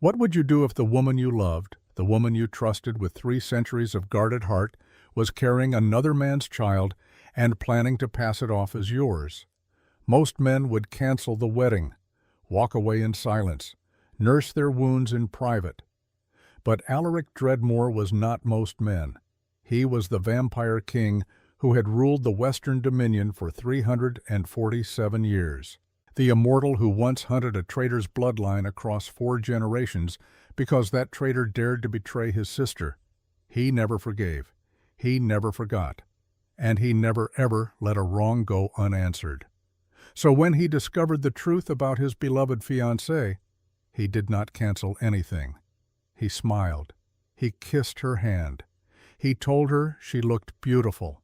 What would you do if the woman you loved, the woman you trusted with 3 centuries of guarded heart, was carrying another man's child and planning to pass it off as yours? Most men would cancel the wedding, walk away in silence, nurse their wounds in private. But Alaric Dreadmore was not most men. He was the vampire king who had ruled the Western Dominion for 347 years. The immortal who once hunted a traitor's bloodline across 4 generations because that traitor dared to betray his sister. He never forgave. He never forgot. And he never ever let a wrong go unanswered. So when he discovered the truth about his beloved fiancée, he did not cancel anything. He smiled. He kissed her hand. He told her she looked beautiful.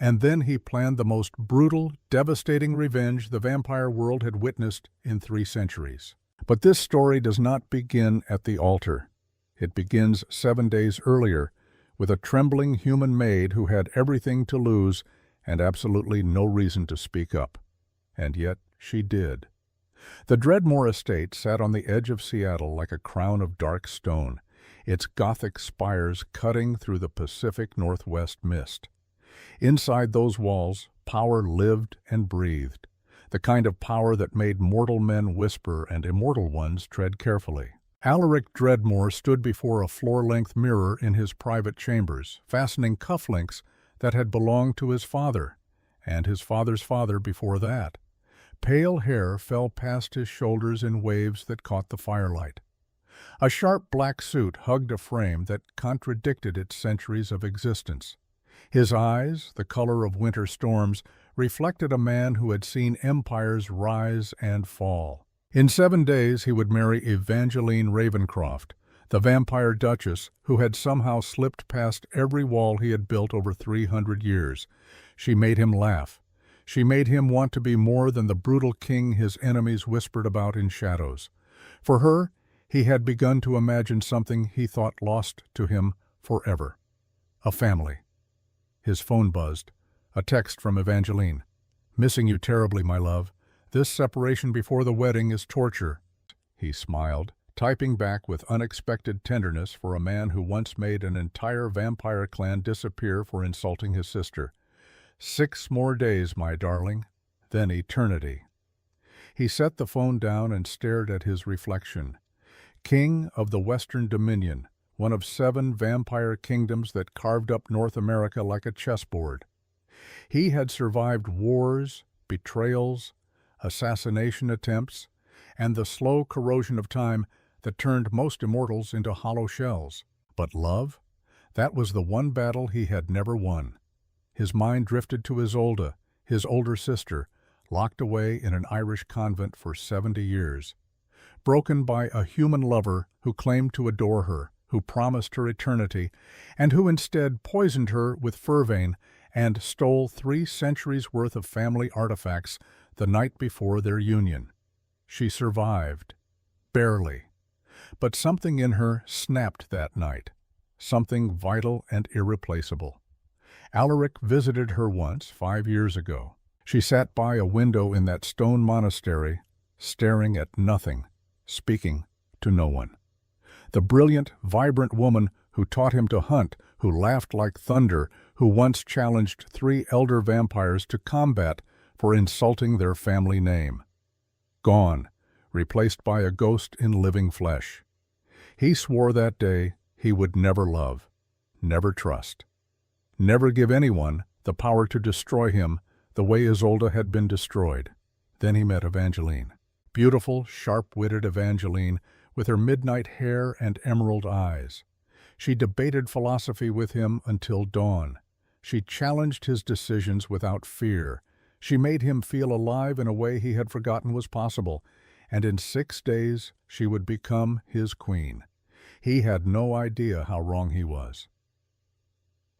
And then he planned the most brutal, devastating revenge the vampire world had witnessed in 3 centuries. But this story does not begin at the altar. It begins 7 days earlier with a trembling human maid who had everything to lose and absolutely no reason to speak up. And yet she did. The Dreadmore estate sat on the edge of Seattle like a crown of dark stone, its Gothic spires cutting through the Pacific Northwest mist. Inside those walls, power lived and breathed, the kind of power that made mortal men whisper and immortal ones tread carefully. Alaric Dreadmore stood before a floor-length mirror in his private chambers, fastening cufflinks that had belonged to his father, and his father's father before that. Pale hair fell past his shoulders in waves that caught the firelight. A sharp black suit hugged a frame that contradicted its centuries of existence. His eyes, the color of winter storms, reflected a man who had seen empires rise and fall. In 7 days he would marry Evangeline Ravencroft, the vampire duchess who had somehow slipped past every wall he had built over 300 years. She made him laugh. She made him want to be more than the brutal king his enemies whispered about in shadows. For her, he had begun to imagine something he thought lost to him forever. A family. His phone buzzed. A text from Evangeline. "Missing you terribly, my love. This separation before the wedding is torture." He smiled, typing back with unexpected tenderness for a man who once made an entire vampire clan disappear for insulting his sister. 6 more days, my darling, then eternity. He set the phone down and stared at his reflection. King of the Western Dominion, one of 7 vampire kingdoms that carved up North America like a chessboard. He had survived wars, betrayals, assassination attempts, and the slow corrosion of time that turned most immortals into hollow shells. But love? That was the one battle he had never won. His mind drifted to Isolde, his older sister, locked away in an Irish convent for 70 years. Broken by a human lover who claimed to adore her, who promised her eternity, and who instead poisoned her with vervain and stole 3 centuries' worth of family artifacts the night before their union. She survived. Barely. But something in her snapped that night. Something vital and irreplaceable. Alaric visited her once 5 years ago. She sat by a window in that stone monastery, staring at nothing, speaking to no one. The brilliant, vibrant woman who taught him to hunt, who laughed like thunder, who once challenged 3 elder vampires to combat for insulting their family name. Gone, replaced by a ghost in living flesh. He swore that day he would never love, never trust, never give anyone the power to destroy him the way Isolde had been destroyed. Then he met Evangeline. Beautiful, sharp-witted Evangeline, with her midnight hair and emerald eyes. She debated philosophy with him until dawn. She challenged his decisions without fear. She made him feel alive in a way he had forgotten was possible, and in 6 days she would become his queen. He had no idea how wrong he was.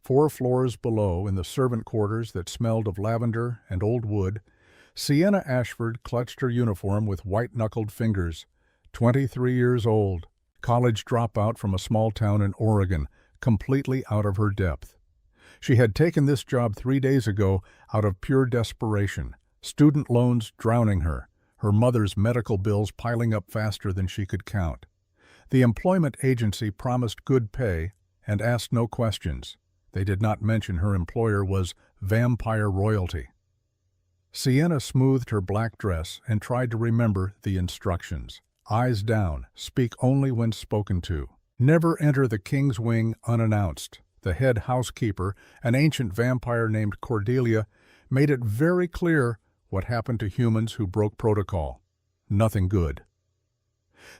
4 floors below, in the servant quarters that smelled of lavender and old wood, Sienna Ashford clutched her uniform with white-knuckled fingers. 23 years old, college dropout from a small town in Oregon, completely out of her depth. She had taken this job 3 days ago out of pure desperation, student loans drowning her, her mother's medical bills piling up faster than she could count. The employment agency promised good pay and asked no questions. They did not mention her employer was vampire royalty. Sienna smoothed her black dress and tried to remember the instructions. Eyes down, speak only when spoken to. Never enter the king's wing unannounced. The head housekeeper, an ancient vampire named Cordelia, made it very clear what happened to humans who broke protocol. Nothing good.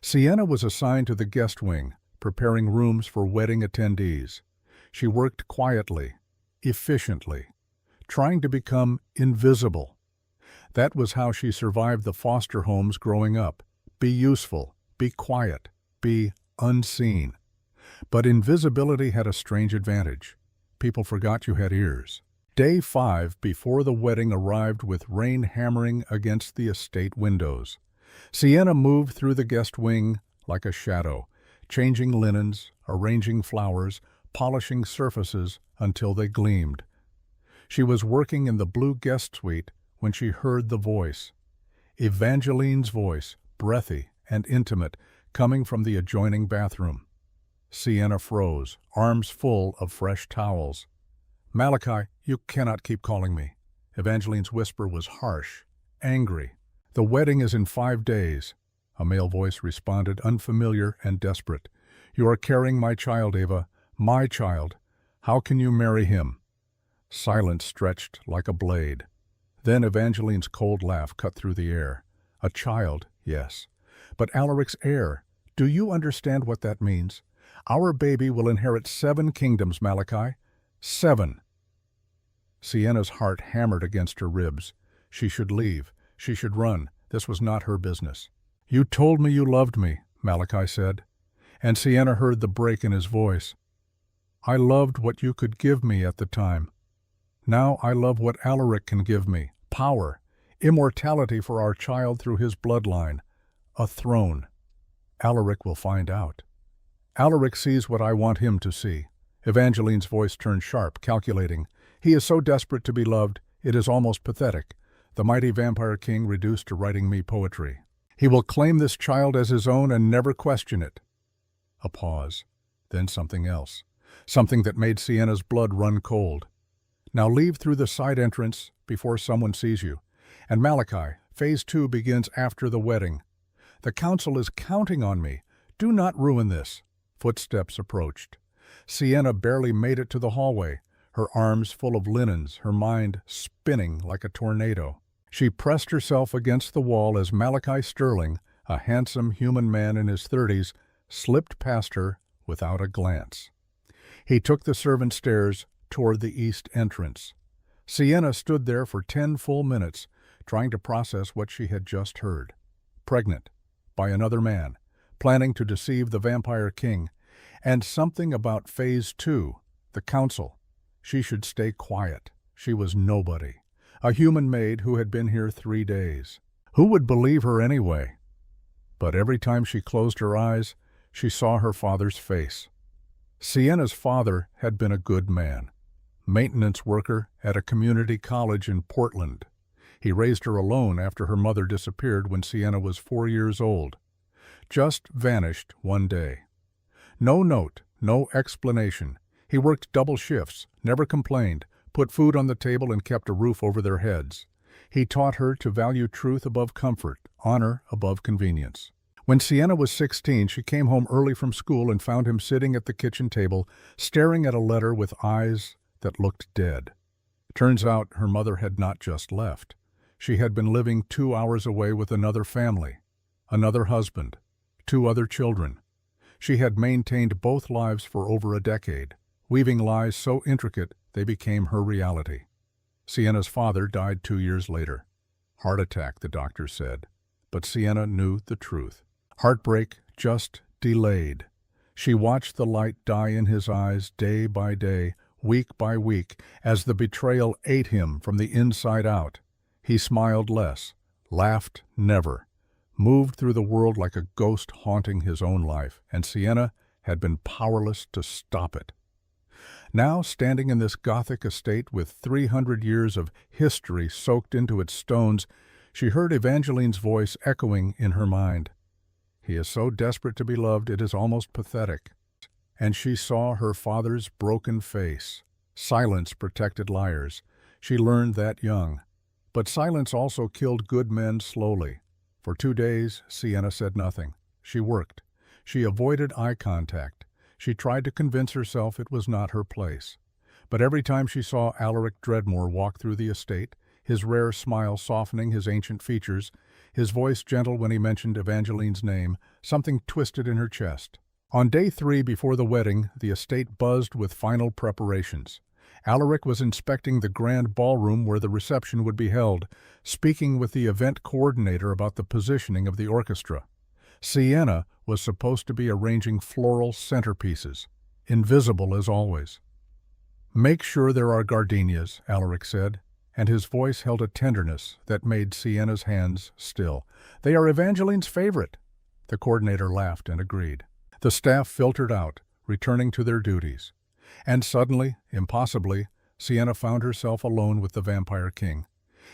Sienna was assigned to the guest wing, preparing rooms for wedding attendees. She worked quietly, efficiently, trying to become invisible. That was how she survived the foster homes growing up. Be useful, be quiet, be unseen. But invisibility had a strange advantage. People forgot you had ears. Day 5 before the wedding arrived with rain hammering against the estate windows. Sienna moved through the guest wing like a shadow, changing linens, arranging flowers, polishing surfaces until they gleamed. She was working in the blue guest suite when she heard the voice. Evangeline's voice, breathy and intimate, coming from the adjoining bathroom. Sienna froze, arms full of fresh towels. "Malachi, you cannot keep calling me." Evangeline's whisper was harsh, angry. "The wedding is in 5 days." A male voice responded, unfamiliar and desperate. "You are carrying my child, Ava. My child. How can you marry him?" Silence stretched like a blade. Then Evangeline's cold laugh cut through the air. "A child, yes. But Alaric's heir. Do you understand what that means? Our baby will inherit 7 kingdoms, Malachi. 7. Sienna's heart hammered against her ribs. She should leave. She should run. This was not her business. "You told me you loved me," Malachi said. And Sienna heard the break in his voice. "I loved what you could give me at the time. Now I love what Alaric can give me. Power. Immortality for our child through his bloodline. A throne. Alaric will find out. Alaric sees what I want him to see." Evangeline's voice turned sharp, calculating. "He is so desperate to be loved, it is almost pathetic. The mighty vampire king reduced to writing me poetry. He will claim this child as his own and never question it." A pause. Then something else. Something that made Sienna's blood run cold. "Now leave through the side entrance before someone sees you. And Malachi, Phase 2 begins after the wedding. The council is counting on me. Do not ruin this." Footsteps approached. Sienna barely made it to the hallway, her arms full of linens, her mind spinning like a tornado. She pressed herself against the wall as Malachi Sterling, a handsome human man in his 30s, slipped past her without a glance. He took the servant stairs toward the east entrance. Sienna stood there for 10 full minutes, trying to process what she had just heard. Pregnant, by another man, planning to deceive the vampire king, and something about Phase 2, the council. She should stay quiet. She was nobody. A human maid who had been here 3 days. Who would believe her anyway? But every time she closed her eyes, she saw her father's face. Sienna's father had been a good man. Maintenance worker at a community college in Portland. He raised her alone after her mother disappeared when Sienna was 4 years old. Just vanished one day. No note, no explanation. He worked double shifts, never complained, put food on the table and kept a roof over their heads. He taught her to value truth above comfort, honor above convenience. When Sienna was 16, she came home early from school and found him sitting at the kitchen table, staring at a letter with eyes that looked dead. Turns out her mother had not just left. She had been living 2 hours away with another family, another husband, 2 other children. She had maintained both lives for over a decade, weaving lies so intricate they became her reality. Sienna's father died 2 years later. Heart attack, the doctor said. But Sienna knew the truth. Heartbreak just delayed. She watched the light die in his eyes day by day, week by week, as the betrayal ate him from the inside out. He smiled less, laughed never, moved through the world like a ghost haunting his own life, and Sienna had been powerless to stop it. Now, standing in this Gothic estate with 300 years of history soaked into its stones, she heard Evangeline's voice echoing in her mind. He is so desperate to be loved it is almost pathetic. And she saw her father's broken face. Silence protected liars. She learned that young. But silence also killed good men slowly. For 2 days, Sienna said nothing. She worked. She avoided eye contact. She tried to convince herself it was not her place. But every time she saw Alaric Dreadmore walk through the estate, his rare smile softening his ancient features, his voice gentle when he mentioned Evangeline's name, something twisted in her chest. On day 3 before the wedding, the estate buzzed with final preparations. Alaric was inspecting the grand ballroom where the reception would be held, speaking with the event coordinator about the positioning of the orchestra. Sienna was supposed to be arranging floral centerpieces, invisible as always. "Make sure there are gardenias," Alaric said, and his voice held a tenderness that made Sienna's hands still. "They are Evangeline's favorite." The coordinator laughed and agreed. The staff filtered out, returning to their duties. And suddenly, impossibly, Sienna found herself alone with the Vampire King.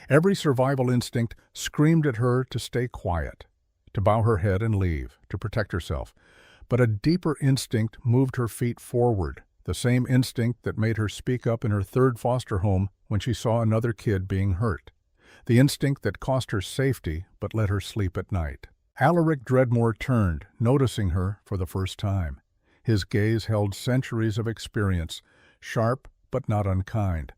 Every survival instinct screamed at her to stay quiet, to bow her head and leave, to protect herself. But a deeper instinct moved her feet forward, the same instinct that made her speak up in her 3rd foster home when she saw another kid being hurt. The instinct that cost her safety but let her sleep at night. Alaric Dreadmore turned, noticing her for the first time. His gaze held centuries of experience, sharp but not unkind.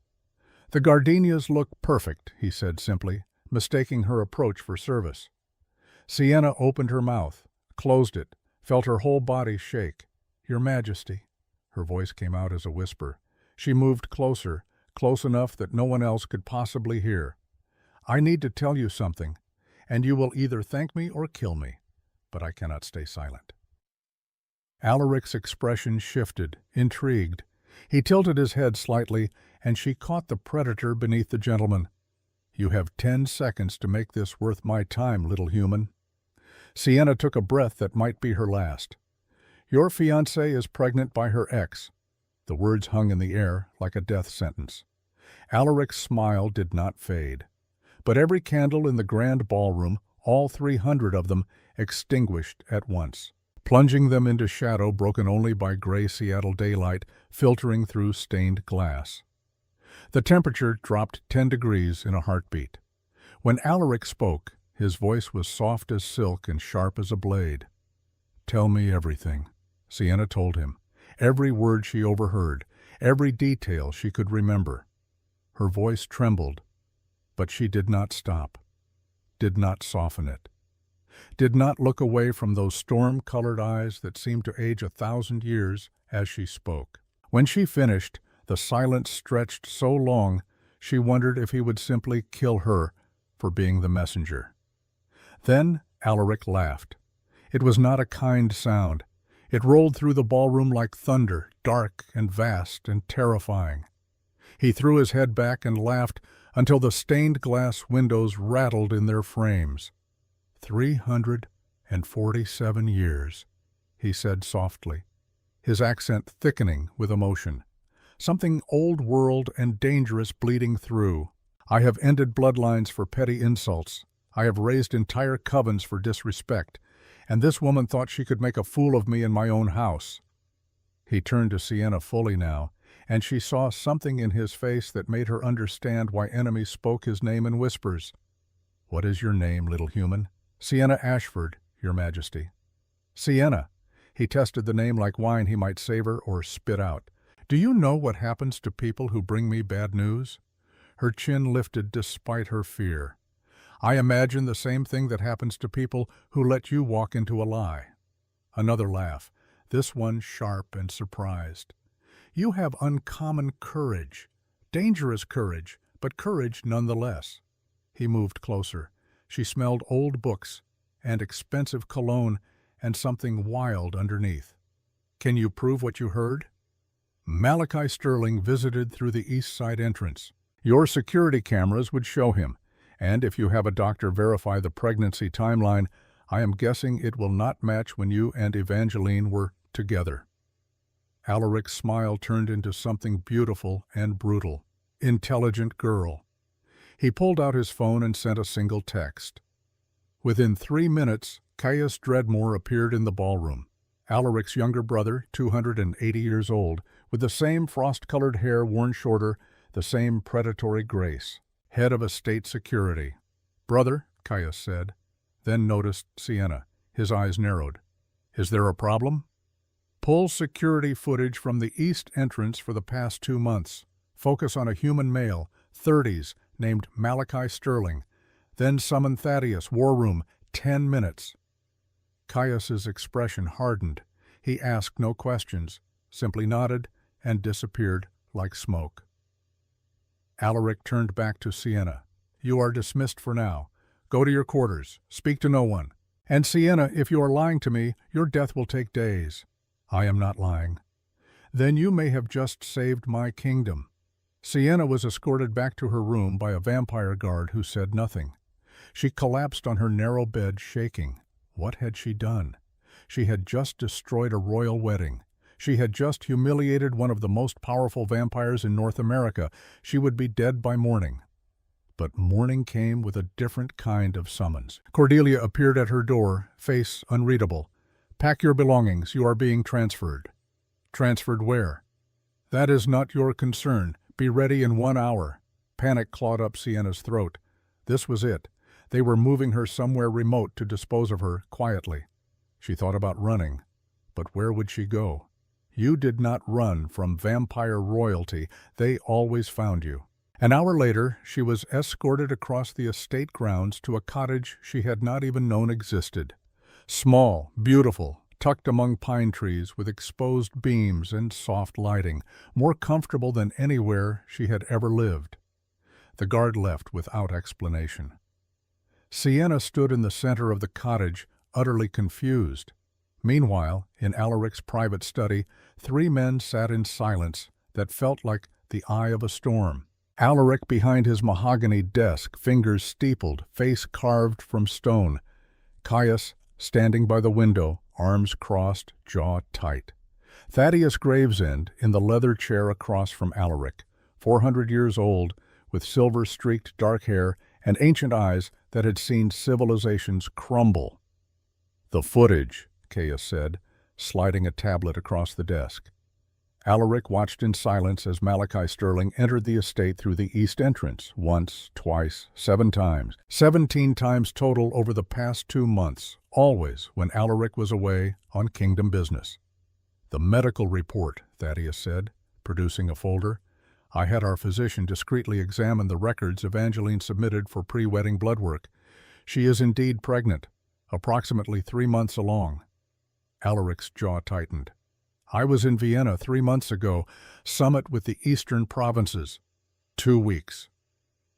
"The gardenias look perfect," he said simply, mistaking her approach for service. Sienna opened her mouth, closed it, felt her whole body shake. "Your Majesty." Her voice came out as a whisper. She moved closer, close enough that no one else could possibly hear. "I need to tell you something, and you will either thank me or kill me, but I cannot stay silent." Alaric's expression shifted, intrigued. He tilted his head slightly, and she caught the predator beneath the gentleman. "You have 10 seconds to make this worth my time, little human." Sienna took a breath that might be her last. "Your fiancée is pregnant by her ex." The words hung in the air like a death sentence. Alaric's smile did not fade. But every candle in the grand ballroom, all 300 of them, extinguished at once, plunging them into shadow broken only by gray Seattle daylight filtering through stained glass. The temperature dropped 10 degrees in a heartbeat. When Alaric spoke, his voice was soft as silk and sharp as a blade. "Tell me everything," Sienna told him. Every word she overheard, every detail she could remember. Her voice trembled, but she did not stop, did not soften it, did not look away from those storm-colored eyes that seemed to age 1,000 years as she spoke. When she finished, the silence stretched so long she wondered if he would simply kill her for being the messenger. Then Alaric laughed. It was not a kind sound. It rolled through the ballroom like thunder, dark and vast and terrifying. He threw his head back and laughed until the stained glass windows rattled in their frames. 347 years, he said softly, his accent thickening with emotion. Something old-world and dangerous bleeding through. I have ended bloodlines for petty insults. I have raised entire covens for disrespect, and this woman thought she could make a fool of me in my own house. He turned to Sienna fully now, and she saw something in his face that made her understand why enemies spoke his name in whispers. "What is your name, little human?" "Sienna Ashford, Your Majesty." "Sienna." He tested the name like wine he might savor or spit out. "Do you know what happens to people who bring me bad news?" Her chin lifted despite her fear. "I imagine the same thing that happens to people who let you walk into a lie." Another laugh, this one sharp and surprised. "You have uncommon courage, dangerous courage, but courage nonetheless." He moved closer. She smelled old books and expensive cologne and something wild underneath. "Can you prove what you heard?" "Malachi Sterling visited through the east side entrance. Your security cameras would show him, and if you have a doctor verify the pregnancy timeline, I am guessing it will not match when you and Evangeline were together." Alaric's smile turned into something beautiful and brutal. "Intelligent girl." He pulled out his phone and sent a single text. Within 3 minutes, Caius Dreadmore appeared in the ballroom. Alaric's younger brother, 280 years old, with the same frost-colored hair worn shorter, the same predatory grace. Head of estate security. "Brother," Caius said, then noticed Sienna. His eyes narrowed. "Is there a problem?" "Pull security footage from the east entrance for the past 2 months. Focus on a human male, 30s, named Malachi Sterling. Then summon Thaddeus, War Room, 10 minutes." Caius's expression hardened. He asked no questions, simply nodded and disappeared like smoke. Alaric turned back to Sienna. "You are dismissed for now. Go to your quarters. Speak to no one. And Sienna, if you are lying to me, your death will take days." "I am not lying." "Then you may have just saved my kingdom." Sienna was escorted back to her room by a vampire guard who said nothing. She collapsed on her narrow bed, shaking. What had she done? She had just destroyed a royal wedding. She had just humiliated one of the most powerful vampires in North America. She would be dead by morning. But morning came with a different kind of summons. Cordelia appeared at her door, face unreadable. "Pack your belongings. You are being transferred." "Transferred where?" "That is not your concern. Be ready in 1 hour." Panic clawed up Sienna's throat. This was it. They were moving her somewhere remote to dispose of her quietly. She thought about running. But where would she go? You did not run from vampire royalty. They always found you. An hour later, she was escorted across the estate grounds to a cottage she had not even known existed. Small, beautiful, tucked among pine trees with exposed beams and soft lighting, more comfortable than anywhere she had ever lived. The guard left without explanation. Sienna stood in the center of the cottage, utterly confused. Meanwhile, in Alaric's private study, 3 men sat in silence that felt like the eye of a storm. Alaric behind his mahogany desk, fingers steepled, face carved from stone. Caius standing by the window, arms crossed, jaw tight. Thaddeus Gravesend in the leather chair across from Alaric, 400 years old, with silver-streaked dark hair and ancient eyes that had seen civilizations crumble. "The footage," Caius said, sliding a tablet across the desk. Alaric watched in silence as Malachi Sterling entered the estate through the east entrance, once, twice, 7 times. 17 times total over the past 2 months, always when Alaric was away on kingdom business. "The medical report," Thaddeus said, producing a folder. "I had our physician discreetly examine the records Evangeline submitted for pre-wedding blood work. She is indeed pregnant, approximately 3 months along." Alaric's jaw tightened. "I was in Vienna 3 months ago, summit with the eastern provinces. 2 weeks.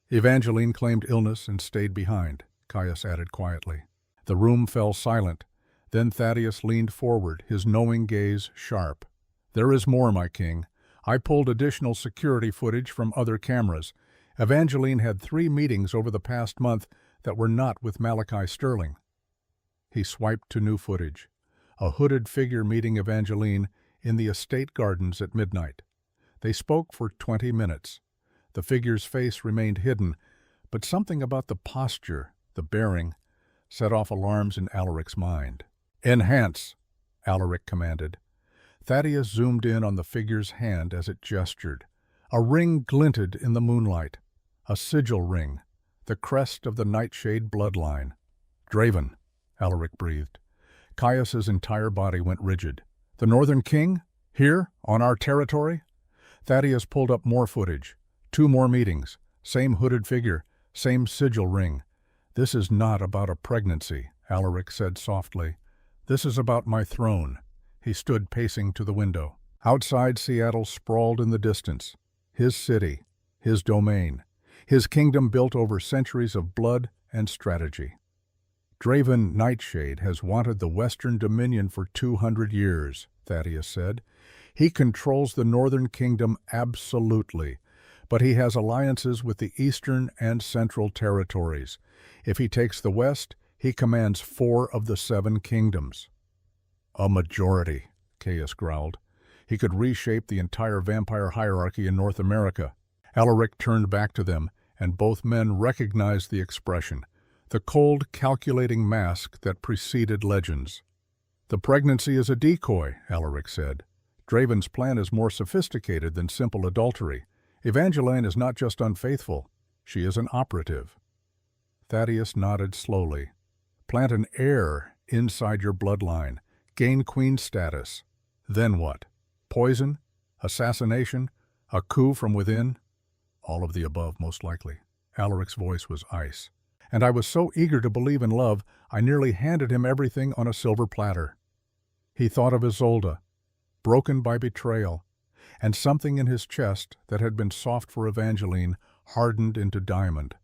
Evangeline claimed illness and stayed behind," Caius added quietly. The room fell silent. Then Thaddeus leaned forward, his knowing gaze sharp. "There is more, my king. I pulled additional security footage from other cameras. Evangeline had 3 meetings over the past month that were not with Malachi Sterling." He swiped to new footage. A hooded figure meeting Evangeline in the estate gardens at midnight. They spoke for 20 minutes. The figure's face remained hidden, but something about the posture, the bearing, set off alarms in Alaric's mind. "Enhance," Alaric commanded. Thaddeus zoomed in on the figure's hand as it gestured. A ring glinted in the moonlight. A sigil ring, the crest of the Nightshade bloodline. "Draven," Alaric breathed. Caius's entire body went rigid. "The Northern King? Here? On our territory?" Thaddeus pulled up more footage. 2 more meetings. Same hooded figure. Same sigil ring. "This is not about a pregnancy," Alaric said softly. "This is about my throne." He stood pacing to the window. Outside, Seattle sprawled in the distance. His city, his domain, his kingdom built over centuries of blood and strategy. "Draven Nightshade has wanted the Western Dominion for 200 years, Thaddeus said. "He controls the Northern Kingdom absolutely, but he has alliances with the Eastern and Central territories. If he takes the West, he commands 4 of the 7 kingdoms." "A majority," Caius growled. He could reshape the entire vampire hierarchy in North America. Alaric turned back to them, and both men recognized the expression. the cold, calculating mask that preceded legends. "The pregnancy is a decoy," Alaric said. "Draven's plan is more sophisticated than simple adultery. Evangeline is not just unfaithful, she is an operative." Thaddeus nodded slowly. "Plant an heir inside your bloodline, gain queen status. Then what? Poison? Assassination? A coup from within?" "All of the above, most likely." Alaric's voice was ice. "And I was so eager to believe in love, I nearly handed him everything on a silver platter." He thought of Isolde, broken by betrayal, and something in his chest that had been soft for Evangeline hardened into diamond.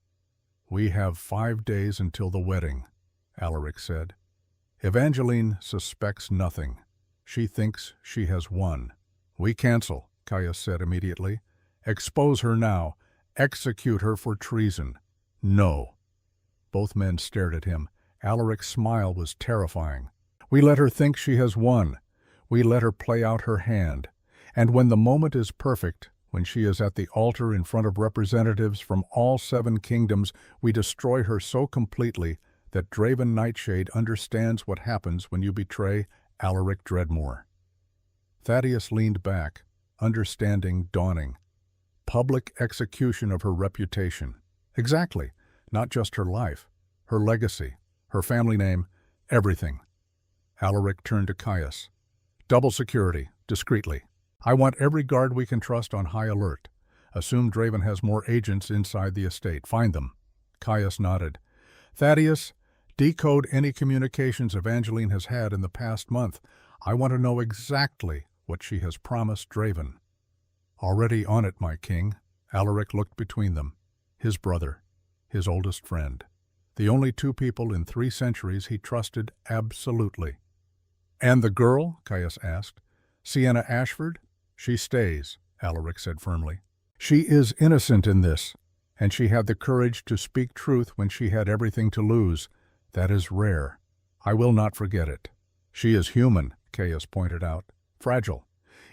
"We have 5 days until the wedding," Alaric said. "Evangeline suspects nothing. She thinks she has won." "We cancel," Caius said immediately. "Expose her now. Execute her for treason." "No." Both men stared at him. Alaric's smile was terrifying. "We let her think she has won. We let her play out her hand. And when the moment is perfect, when she is at the altar in front of representatives from all 7 kingdoms, we destroy her so completely that Draven Nightshade understands what happens when you betray Alaric Dreadmore." Thaddeus leaned back, understanding dawning. Public execution of her reputation. Exactly. Not just her life, her legacy, her family name, everything. Alaric turned to Caius. "Double security, discreetly. I want every guard we can trust on high alert. Assume Draven has more agents inside the estate. Find them." Caius nodded. "Thaddeus, decode any communications Evangeline has had in the past month. I want to know exactly what she has promised Draven." "Already on it, my king." Alaric looked between them. His brother, his oldest friend. The only 2 people in 3 centuries he trusted absolutely. "And the girl?" Caius asked. "Sienna Ashford?" "She stays," Alaric said firmly. "She is innocent in this, and she had the courage to speak truth when she had everything to lose. That is rare. I will not forget it." "She is human," Caius pointed out. "Fragile.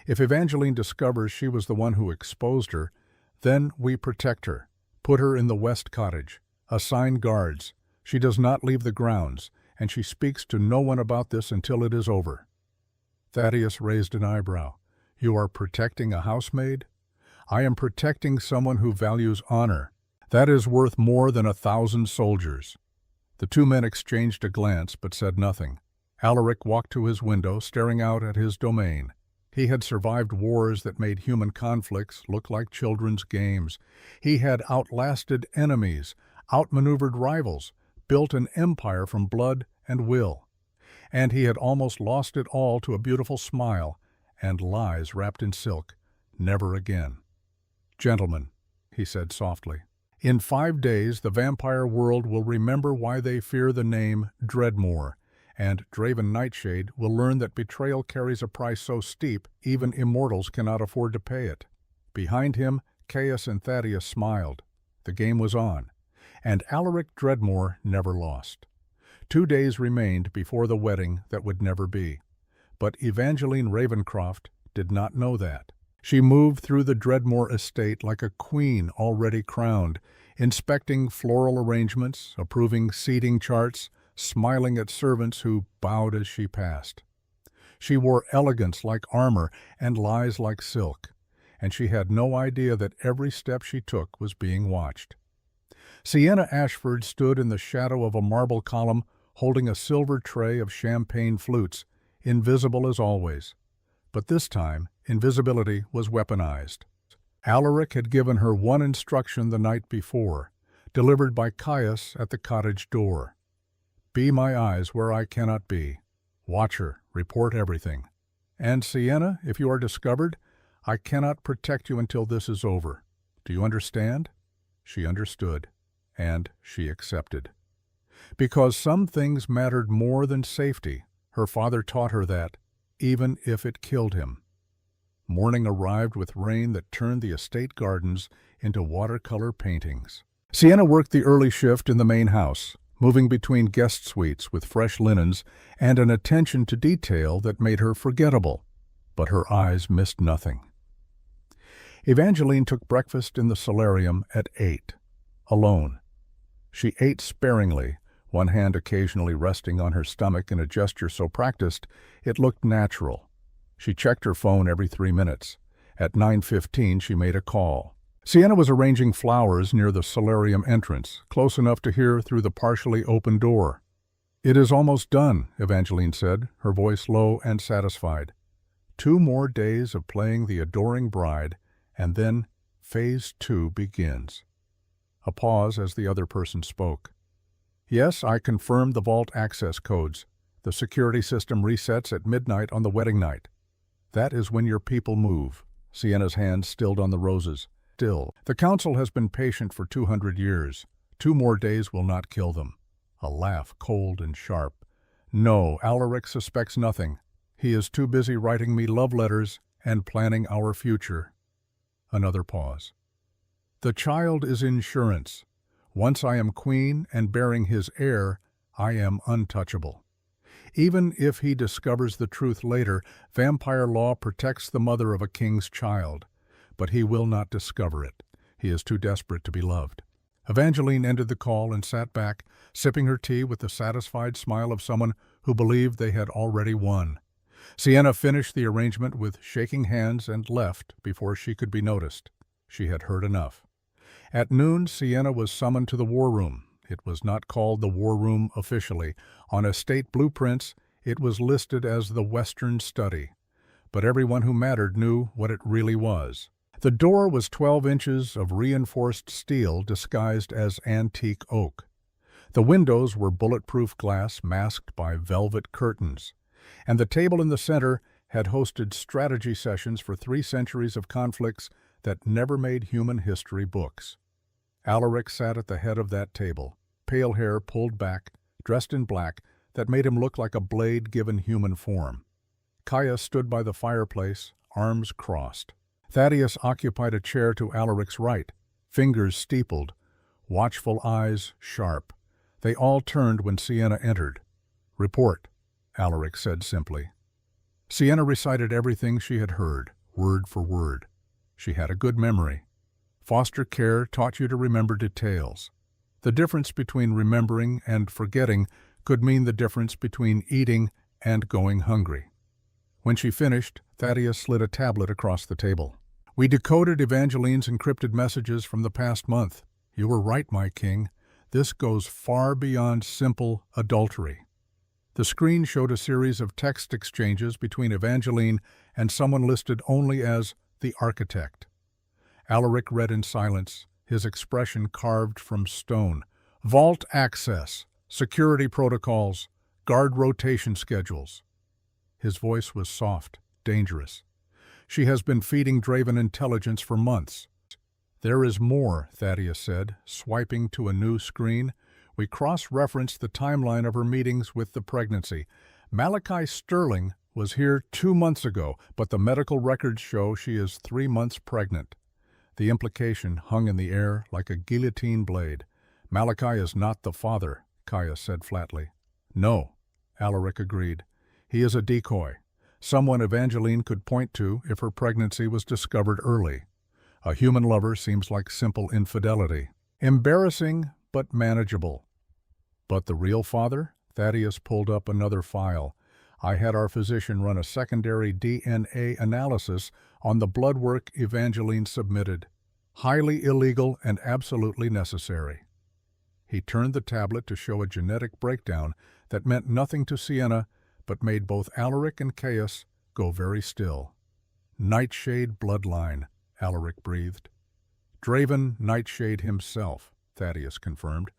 If Evangeline discovers she was the one who exposed her, then we protect her. Put her in the West Cottage. Assign guards. She does not leave the grounds, and she speaks to no one about this until it is over." Thaddeus raised an eyebrow. "You are protecting a housemaid?" "I am protecting someone who values honor. That is worth more than 1,000 soldiers." The 2 men exchanged a glance but said nothing. Alaric walked to his window, staring out at his domain. He had survived wars that made human conflicts look like children's games. He had outlasted enemies, outmaneuvered rivals, built an empire from blood and will. And he had almost lost it all to a beautiful smile and lies wrapped in silk. Never again. "Gentlemen," he said softly, "in 5 days the vampire world will remember why they fear the name Dreadmore, and Draven Nightshade will learn that betrayal carries a price so steep even immortals cannot afford to pay it." Behind him, Caius and Thaddeus smiled. The game was on, and Alaric Dreadmore never lost. 2 days remained before the wedding that would never be. But Evangeline Ravencroft did not know that. She moved through the Dreadmore estate like a queen already crowned, inspecting floral arrangements, approving seating charts, smiling at servants who bowed as she passed. She wore elegance like armor and lies like silk, and she had no idea that every step she took was being watched. Sienna Ashford stood in the shadow of a marble column, holding a silver tray of champagne flutes, invisible as always. But this time, invisibility was weaponized. Alaric had given her one instruction the night before, delivered by Caius at the cottage door. "Be my eyes where I cannot be. Watch her, report everything. And Sienna, if you are discovered, I cannot protect you until this is over. Do you understand?" She understood, and she accepted. Because some things mattered more than safety, her father taught her that, even if it killed him. Morning arrived with rain that turned the estate gardens into watercolor paintings. Sienna worked the early shift in the main house, moving between guest suites with fresh linens and an attention to detail that made her forgettable, but her eyes missed nothing. Evangeline took breakfast in the solarium at 8, alone. She ate sparingly, one hand occasionally resting on her stomach in a gesture so practiced it looked natural. She checked her phone every 3 minutes. At 9:15 she made a call. Sienna was arranging flowers near the solarium entrance, close enough to hear through the partially open door. "It is almost done," Evangeline said, her voice low and satisfied. 2 more days of playing the adoring bride, and then Phase 2 begins. A pause as the other person spoke. "Yes, I confirmed the vault access codes. The security system resets at midnight on the wedding night. That is when your people move." Sienna's hand stilled on the roses. "Still, the council has been patient for 200 years. 2 more days will not kill them." A laugh, cold and sharp. "No, Alaric suspects nothing. He is too busy writing me love letters and planning our future." Another pause. "The child is insurance. Once I am queen and bearing his heir, I am untouchable. Even if he discovers the truth later, vampire law protects the mother of a king's child. But he will not discover it. He is too desperate to be loved." Evangeline ended the call and sat back, sipping her tea with the satisfied smile of someone who believed they had already won. Sienna finished the arrangement with shaking hands and left before she could be noticed. She had heard enough. At noon, Sienna was summoned to the war room. It was not called the war room officially. On estate blueprints, it was listed as the Western Study. But everyone who mattered knew what it really was. The door was 12 inches of reinforced steel disguised as antique oak. The windows were bulletproof glass masked by velvet curtains. And the table in the center had hosted strategy sessions for 3 centuries of conflicts that never made human history books. Alaric sat at the head of that table, pale hair pulled back, dressed in black, that made him look like a blade given human form. Kaya stood by the fireplace, arms crossed. Thaddeus occupied a chair to Alaric's right, fingers steepled, watchful eyes sharp. They all turned when Sienna entered. "Report," Alaric said simply. Sienna recited everything she had heard, word for word. She had a good memory. Foster care taught you to remember details. The difference between remembering and forgetting could mean the difference between eating and going hungry. When she finished, Thaddeus slid a tablet across the table. "We decoded Evangeline's encrypted messages from the past month. You were right, my king. This goes far beyond simple adultery." The screen showed a series of text exchanges between Evangeline and someone listed only as the architect. Alaric read in silence, his expression carved from stone. "Vault access, security protocols, guard rotation schedules." His voice was soft, dangerous. "She has been feeding Draven intelligence for months." "There is more," Thaddeus said, swiping to a new screen. "We cross-referenced the timeline of her meetings with the pregnancy. Malachi Sterling was here 2 months ago, but the medical records show she is 3 months pregnant." The implication hung in the air like a guillotine blade. "Malachi is not the father," Kaya said flatly. "No," Alaric agreed. "He is a decoy, someone Evangeline could point to if her pregnancy was discovered early. A human lover seems like simple infidelity. Embarrassing, but manageable." "But the real father?" Thaddeus pulled up another file. "I had our physician run a secondary DNA analysis on the blood work Evangeline submitted. Highly illegal and absolutely necessary." He turned the tablet to show a genetic breakdown that meant nothing to Sienna, but made both Alaric and Caius go very still. "Nightshade bloodline," Alaric breathed. "Draven Nightshade himself," Thaddeus confirmed.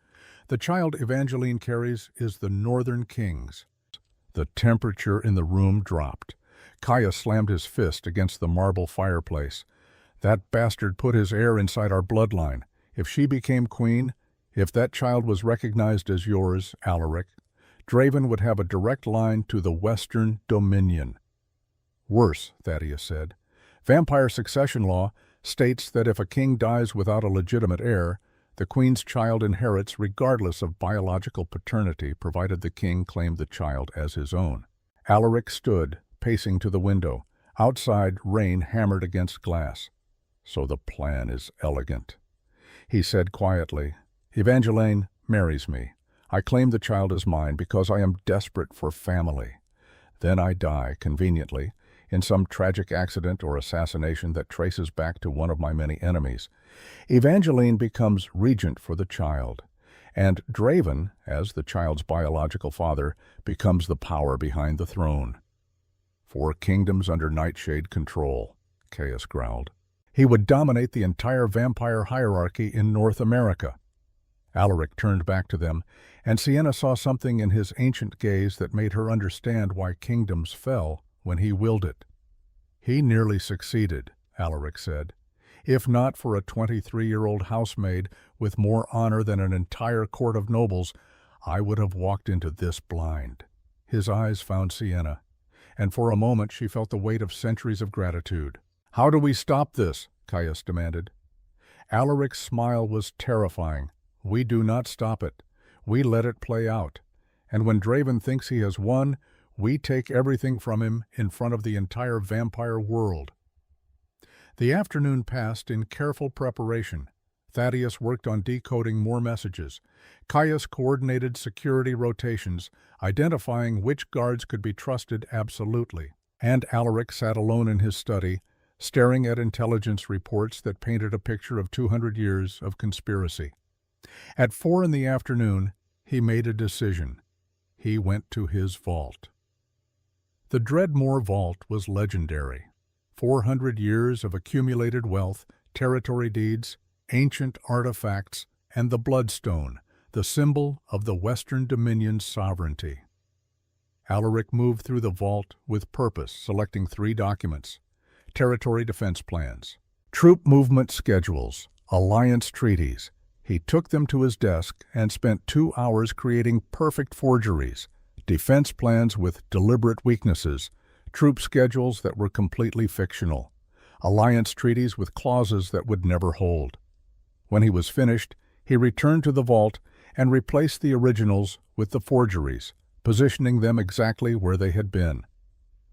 "The child Evangeline carries is the Northern King's." The temperature in the room dropped. Caius slammed his fist against the marble fireplace. "That bastard put his heir inside our bloodline. If she became queen, if that child was recognized as yours, Alaric, Draven would have a direct line to the Western Dominion." "Worse," Thaddeus said. "Vampire succession law states that if a king dies without a legitimate heir, the queen's child inherits regardless of biological paternity, provided the king claimed the child as his own." Alaric stood, pacing to the window. Outside, rain hammered against glass. "So the plan is elegant," he said quietly. "Evangeline marries me. I claim the child as mine because I am desperate for family. Then I die, conveniently, in some tragic accident or assassination that traces back to one of my many enemies. Evangeline becomes regent for the child, and Draven, as the child's biological father, becomes the power behind the throne. 4 kingdoms under Nightshade control, Caius growled. He would dominate the entire vampire hierarchy in North America. Alaric turned back to them, and Sienna saw something in his ancient gaze that made her understand why kingdoms fell when he willed it. He nearly succeeded, Alaric said. If not for a 23-year-old housemaid with more honor than an entire court of nobles, I would have walked into this blind. His eyes found Sienna, and for a moment she felt the weight of centuries of gratitude. How do we stop this? Caius demanded. Alaric's smile was terrifying. We do not stop it. We let it play out. And when Draven thinks he has won, we take everything from him in front of the entire vampire world. The afternoon passed in careful preparation. Thaddeus worked on decoding more messages. Caius coordinated security rotations, identifying which guards could be trusted absolutely. And Alaric sat alone in his study, staring at intelligence reports that painted a picture of 200 years of conspiracy. At 4 in the afternoon, he made a decision. He went to his vault. The Dreadmore Vault was legendary. 400 years of accumulated wealth, territory deeds, ancient artifacts, and the Bloodstone, the symbol of the Western Dominion's sovereignty. Alaric moved through the vault with purpose, selecting 3 documents: territory defense plans, troop movement schedules, alliance treaties. He took them to his desk and spent 2 hours creating perfect forgeries, defense plans with deliberate weaknesses, troop schedules that were completely fictional, alliance treaties with clauses that would never hold. When he was finished, he returned to the vault and replaced the originals with the forgeries, positioning them exactly where they had been.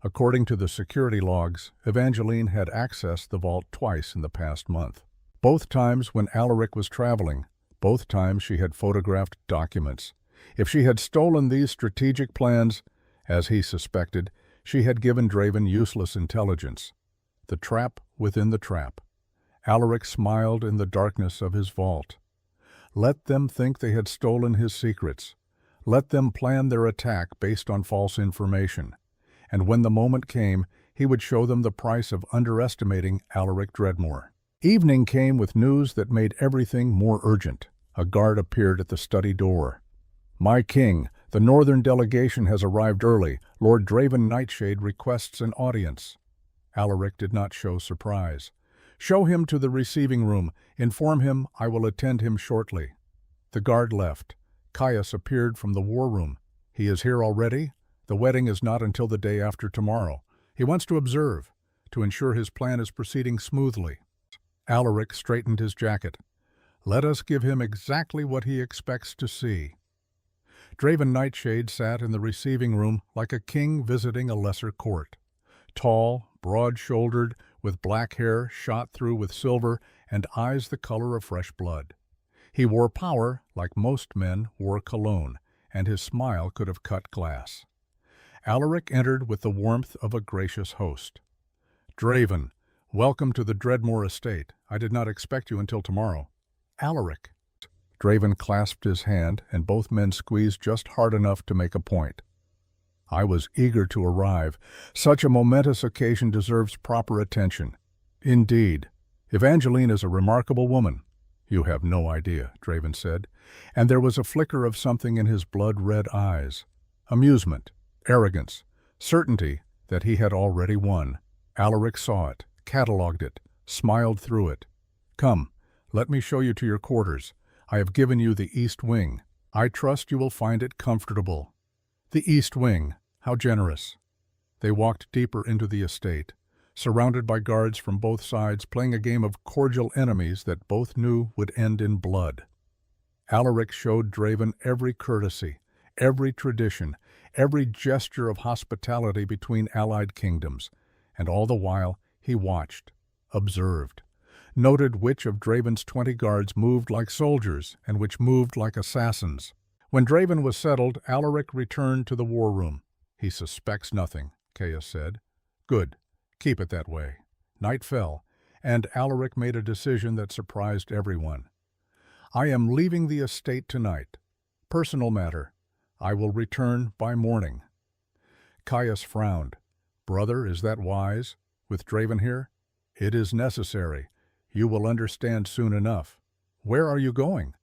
According to the security logs, Evangeline had accessed the vault twice in the past month. Both times when Alaric was traveling, both times she had photographed documents. If she had stolen these strategic plans, as he suspected, she had given Draven useless intelligence. The trap within the trap. Alaric smiled in the darkness of his vault. Let them think they had stolen his secrets. Let them plan their attack based on false information. And when the moment came, he would show them the price of underestimating Alaric Dreadmore. Evening came with news that made everything more urgent. A guard appeared at the study door. "My king, the northern delegation has arrived early. Lord Draven Nightshade requests an audience." Alaric did not show surprise. "Show him to the receiving room. Inform him I will attend him shortly." The guard left. Caius appeared from the war room. "He is here already? The wedding is not until the day after tomorrow. He wants to observe, to ensure his plan is proceeding smoothly." Alaric straightened his jacket. "Let us give him exactly what he expects to see." Draven Nightshade sat in the receiving room like a king visiting a lesser court. Tall, broad-shouldered, with black hair shot through with silver and eyes the color of fresh blood. He wore power like most men wore cologne, and his smile could have cut glass. Alaric entered with the warmth of a gracious host. "Draven, welcome to the Dreadmore estate. I did not expect you until tomorrow." "Alaric." Draven clasped his hand, and both men squeezed just hard enough to make a point. "I was eager to arrive. Such a momentous occasion deserves proper attention." "Indeed. Evangeline is a remarkable woman." "You have no idea," Draven said, and there was a flicker of something in his blood-red eyes. Amusement, arrogance, certainty that he had already won. Alaric saw it, catalogued it, smiled through it. "Come, let me show you to your quarters. I have given you the East Wing. I trust you will find it comfortable." The East Wing, how generous. They walked deeper into the estate, surrounded by guards from both sides playing a game of cordial enemies that both knew would end in blood. Alaric showed Draven every courtesy, every tradition, every gesture of hospitality between allied kingdoms, and all the while he watched, observed, noted which of Draven's 20 guards moved like soldiers and which moved like assassins. When Draven was settled, Alaric returned to the war room. "He suspects nothing," Caius said. "Good. Keep it that way." Night fell, and Alaric made a decision that surprised everyone. "I am leaving the estate tonight. Personal matter. I will return by morning." Caius frowned. "Brother, is that wise? With Draven here?" "It is necessary. You will understand soon enough." "Where are you going?"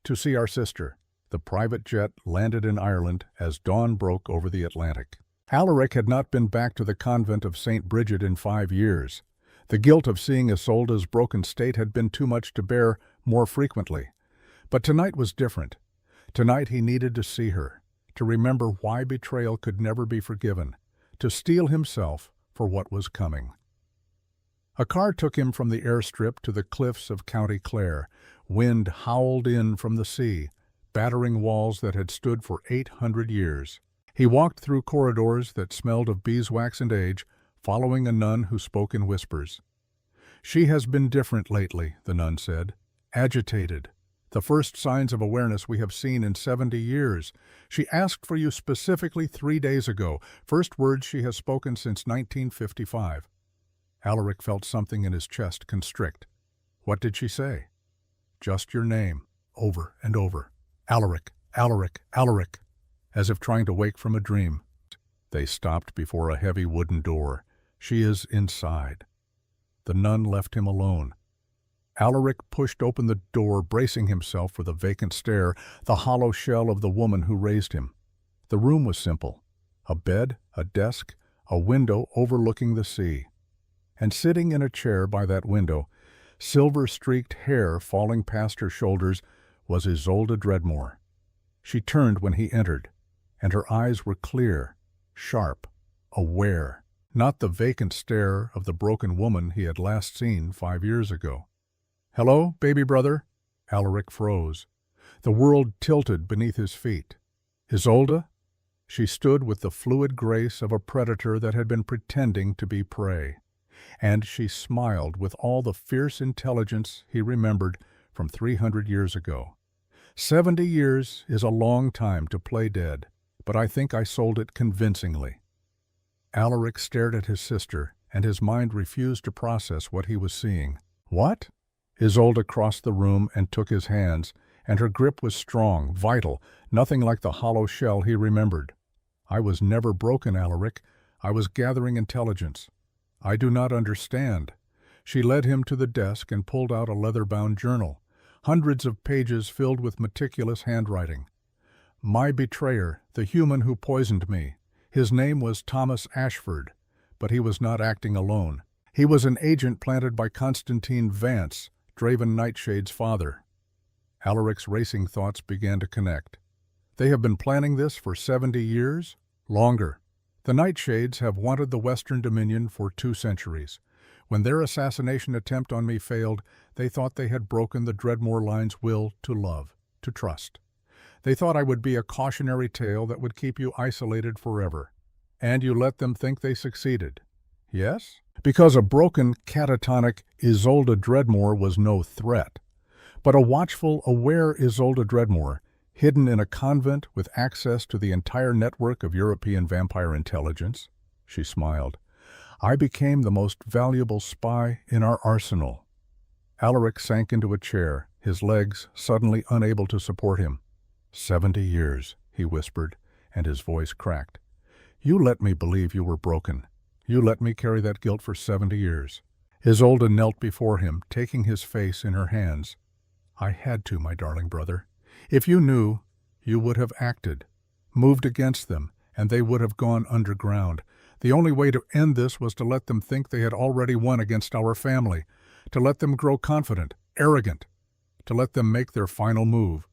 "To see our sister." The private jet landed in Ireland as dawn broke over the Atlantic. Alaric had not been back to the convent of St. Bridget in 5 years. The guilt of seeing Isolde's broken state had been too much to bear more frequently. But tonight was different. Tonight he needed to see her, to remember why betrayal could never be forgiven, to steel himself for what was coming. A car took him from the airstrip to the cliffs of County Clare. Wind howled in from the sea, battering walls that had stood for 800 years. He walked through corridors that smelled of beeswax and age, following a nun who spoke in whispers. "She has been different lately," the nun said. "Agitated. The first signs of awareness we have seen in 70 years. She asked for you specifically 3 days ago, first words she has spoken since 1955. Alaric felt something in his chest constrict. "What did she say?" "Just your name, over and over. Alaric, Alaric, Alaric," as if trying to wake from a dream. They stopped before a heavy wooden door. "She is inside." The nun left him alone. Alaric pushed open the door, bracing himself for the vacant stare, the hollow shell of the woman who raised him. The room was simple. A bed, a desk, a window overlooking the sea. And sitting in a chair by that window, silver-streaked hair falling past her shoulders, was Isolde Dreadmore. She turned when he entered, and her eyes were clear, sharp, aware, not the vacant stare of the broken woman he had last seen 5 years ago. "Hello, baby brother?" Alaric froze. The world tilted beneath his feet. "Isolde?" She stood with the fluid grace of a predator that had been pretending to be prey. And she smiled with all the fierce intelligence he remembered from 300 years ago. 70 years is a long time to play dead, but I think I sold it convincingly. Alaric stared at his sister, and his mind refused to process what he was seeing. "What?" Isolde crossed the room and took his hands, and her grip was strong, vital, nothing like the hollow shell he remembered. "I was never broken, Alaric. I was gathering intelligence. I do not understand." She led him to the desk and pulled out a leather-bound journal, hundreds of pages filled with meticulous handwriting. "My betrayer, the human who poisoned me. His name was Thomas Ashford, but he was not acting alone. He was an agent planted by Constantine Vance, Draven Nightshade's father." Alaric's racing thoughts began to connect. "They have been planning this for 70 years? Longer. The Nightshades have wanted the Western Dominion for 2 centuries. When their assassination attempt on me failed, they thought they had broken the Dreadmore line's will to love, to trust. They thought I would be a cautionary tale that would keep you isolated forever. And you let them think they succeeded. Yes? Because a broken, catatonic Isolde Dreadmore was no threat. But a watchful, aware Isolde Dreadmore, hidden in a convent with access to the entire network of European vampire intelligence. She smiled. I became the most valuable spy in our arsenal. Alaric sank into a chair, his legs suddenly unable to support him. 70 years, he whispered, and his voice cracked. You let me believe you were broken. You let me carry that guilt for 70 years. Isolde knelt before him, taking his face in her hands. I had to, my darling brother. If you knew, you would have acted, moved against them, and they would have gone underground. The only way to end this was to let them think they had already won against our family, to let them grow confident, arrogant, to let them make their final move.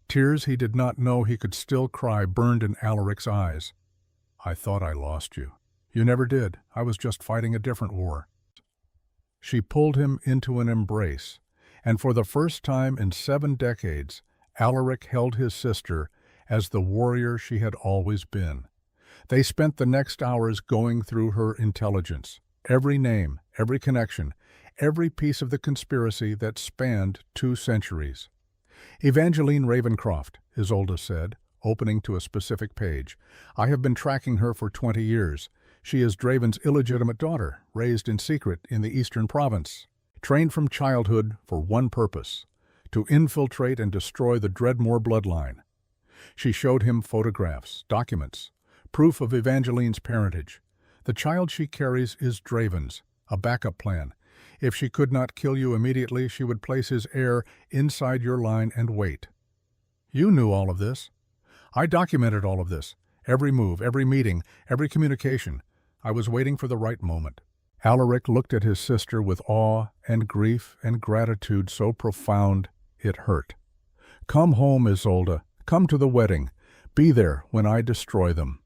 Tears he did not know he could still cry burned in Alaric's eyes. I thought I lost you. You never did. I was just fighting a different war. She pulled him into an embrace, and for the first time in 7 decades, Alaric held his sister as the warrior she had always been. They spent the next hours going through her intelligence, every name, every connection, every piece of the conspiracy that spanned 2 centuries. Evangeline Ravencroft, Isolde said, opening to a specific page. I have been tracking her for 20 years. She is Draven's illegitimate daughter, raised in secret in the Eastern Province. Trained from childhood for one purpose, to infiltrate and destroy the Dreadmore bloodline. She showed him photographs, documents, proof of Evangeline's parentage. The child she carries is Draven's, a backup plan. If she could not kill you immediately, she would place his heir inside your line and wait. You knew all of this. I documented all of this. Every move, every meeting, every communication. I was waiting for the right moment. Alaric looked at his sister with awe and grief and gratitude so profound it hurt. Come home, Isolde. Come to the wedding. Be there when I destroy them.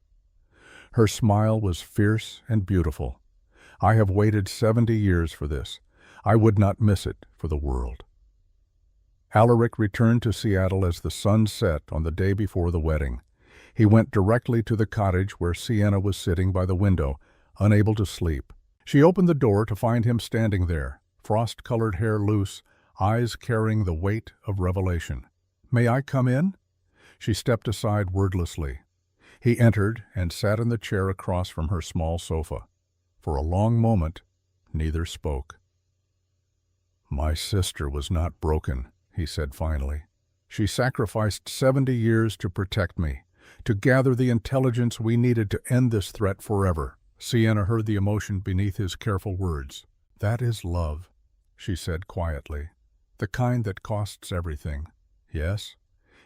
Her smile was fierce and beautiful. I have waited 70 years for this. I would not miss it for the world. Alaric returned to Seattle as the sun set on the day before the wedding. He went directly to the cottage where Sienna was sitting by the window, unable to sleep. She opened the door to find him standing there, frost-colored hair loose, eyes carrying the weight of revelation. May I come in? She stepped aside wordlessly. He entered and sat in the chair across from her small sofa. For a long moment, neither spoke. My sister was not broken, he said finally. She sacrificed 70 years to protect me, to gather the intelligence we needed to end this threat forever. Sienna heard the emotion beneath his careful words. That is love, she said quietly. The kind that costs everything. Yes?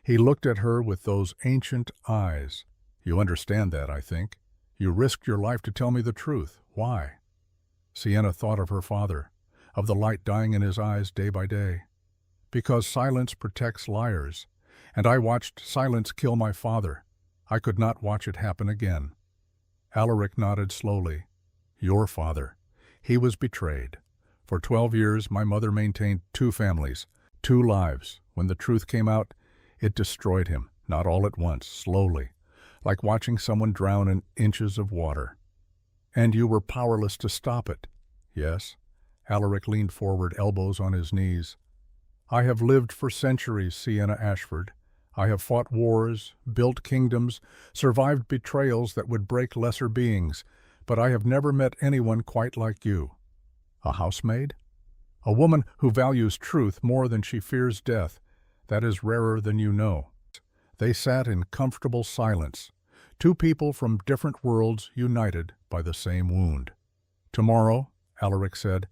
He looked at her with those ancient eyes. You understand that, I think. You risked your life to tell me the truth. Why? Sienna thought of her father, of the light dying in his eyes day by day. Because silence protects liars, and I watched silence kill my father. I could not watch it happen again. Alaric nodded slowly. Your father. He was betrayed. For 12 years, my mother maintained 2 families, 2 lives. When the truth came out, it destroyed him, not all at once, slowly, like watching someone drown in inches of water. And you were powerless to stop it. Yes. Alaric leaned forward, elbows on his knees. I have lived for centuries, Sienna Ashford. I have fought wars, built kingdoms, survived betrayals that would break lesser beings, but I have never met anyone quite like you. A housemaid? A woman who values truth more than she fears death. That is rarer than you know. They sat in comfortable silence, 2 people from different worlds united by the same wound. Tomorrow, Alaric said,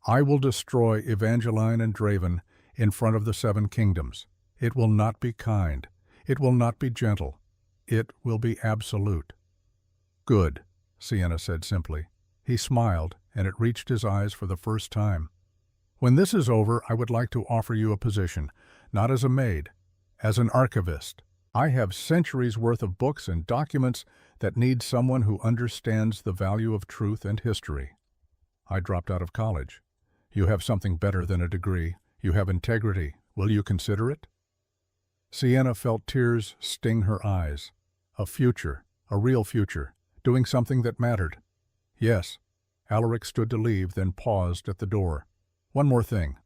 I will destroy Evangeline and Draven in front of the 7 kingdoms. It will not be kind. It will not be gentle. It will be absolute. Good, Sienna said simply. He smiled, and it reached his eyes for the first time. When this is over, I would like to offer you a position, not as a maid, as an archivist. I have centuries worth of books and documents that need someone who understands the value of truth and history. I dropped out of college. You have something better than a degree. You have integrity. Will you consider it? Sienna felt tears sting her eyes. A future, a real future, doing something that mattered. Yes. Alaric stood to leave, then paused at the door. One more thing.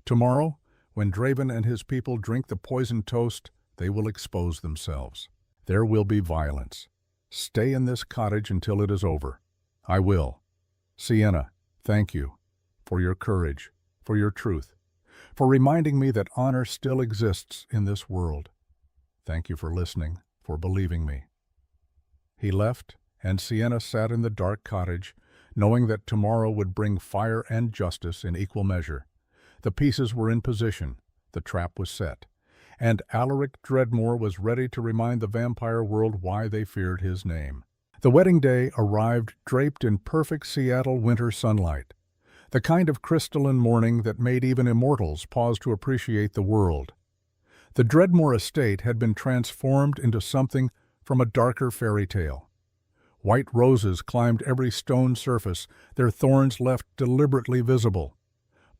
Tomorrow, when Draven and his people drink the poisoned toast, they will expose themselves. There will be violence. Stay in this cottage until it is over. I will. Sienna, thank you for your courage, for your truth, for reminding me that honor still exists in this world. Thank you for listening, for believing me. He left, and Sienna sat in the dark cottage, knowing that tomorrow would bring fire and justice in equal measure. The pieces were in position, the trap was set, and Alaric Dreadmore was ready to remind the vampire world why they feared his name. The wedding day arrived draped in perfect Seattle winter sunlight, the kind of crystalline morning that made even immortals pause to appreciate the world. The Dreadmore estate had been transformed into something from a darker fairy tale. White roses climbed every stone surface, their thorns left deliberately visible.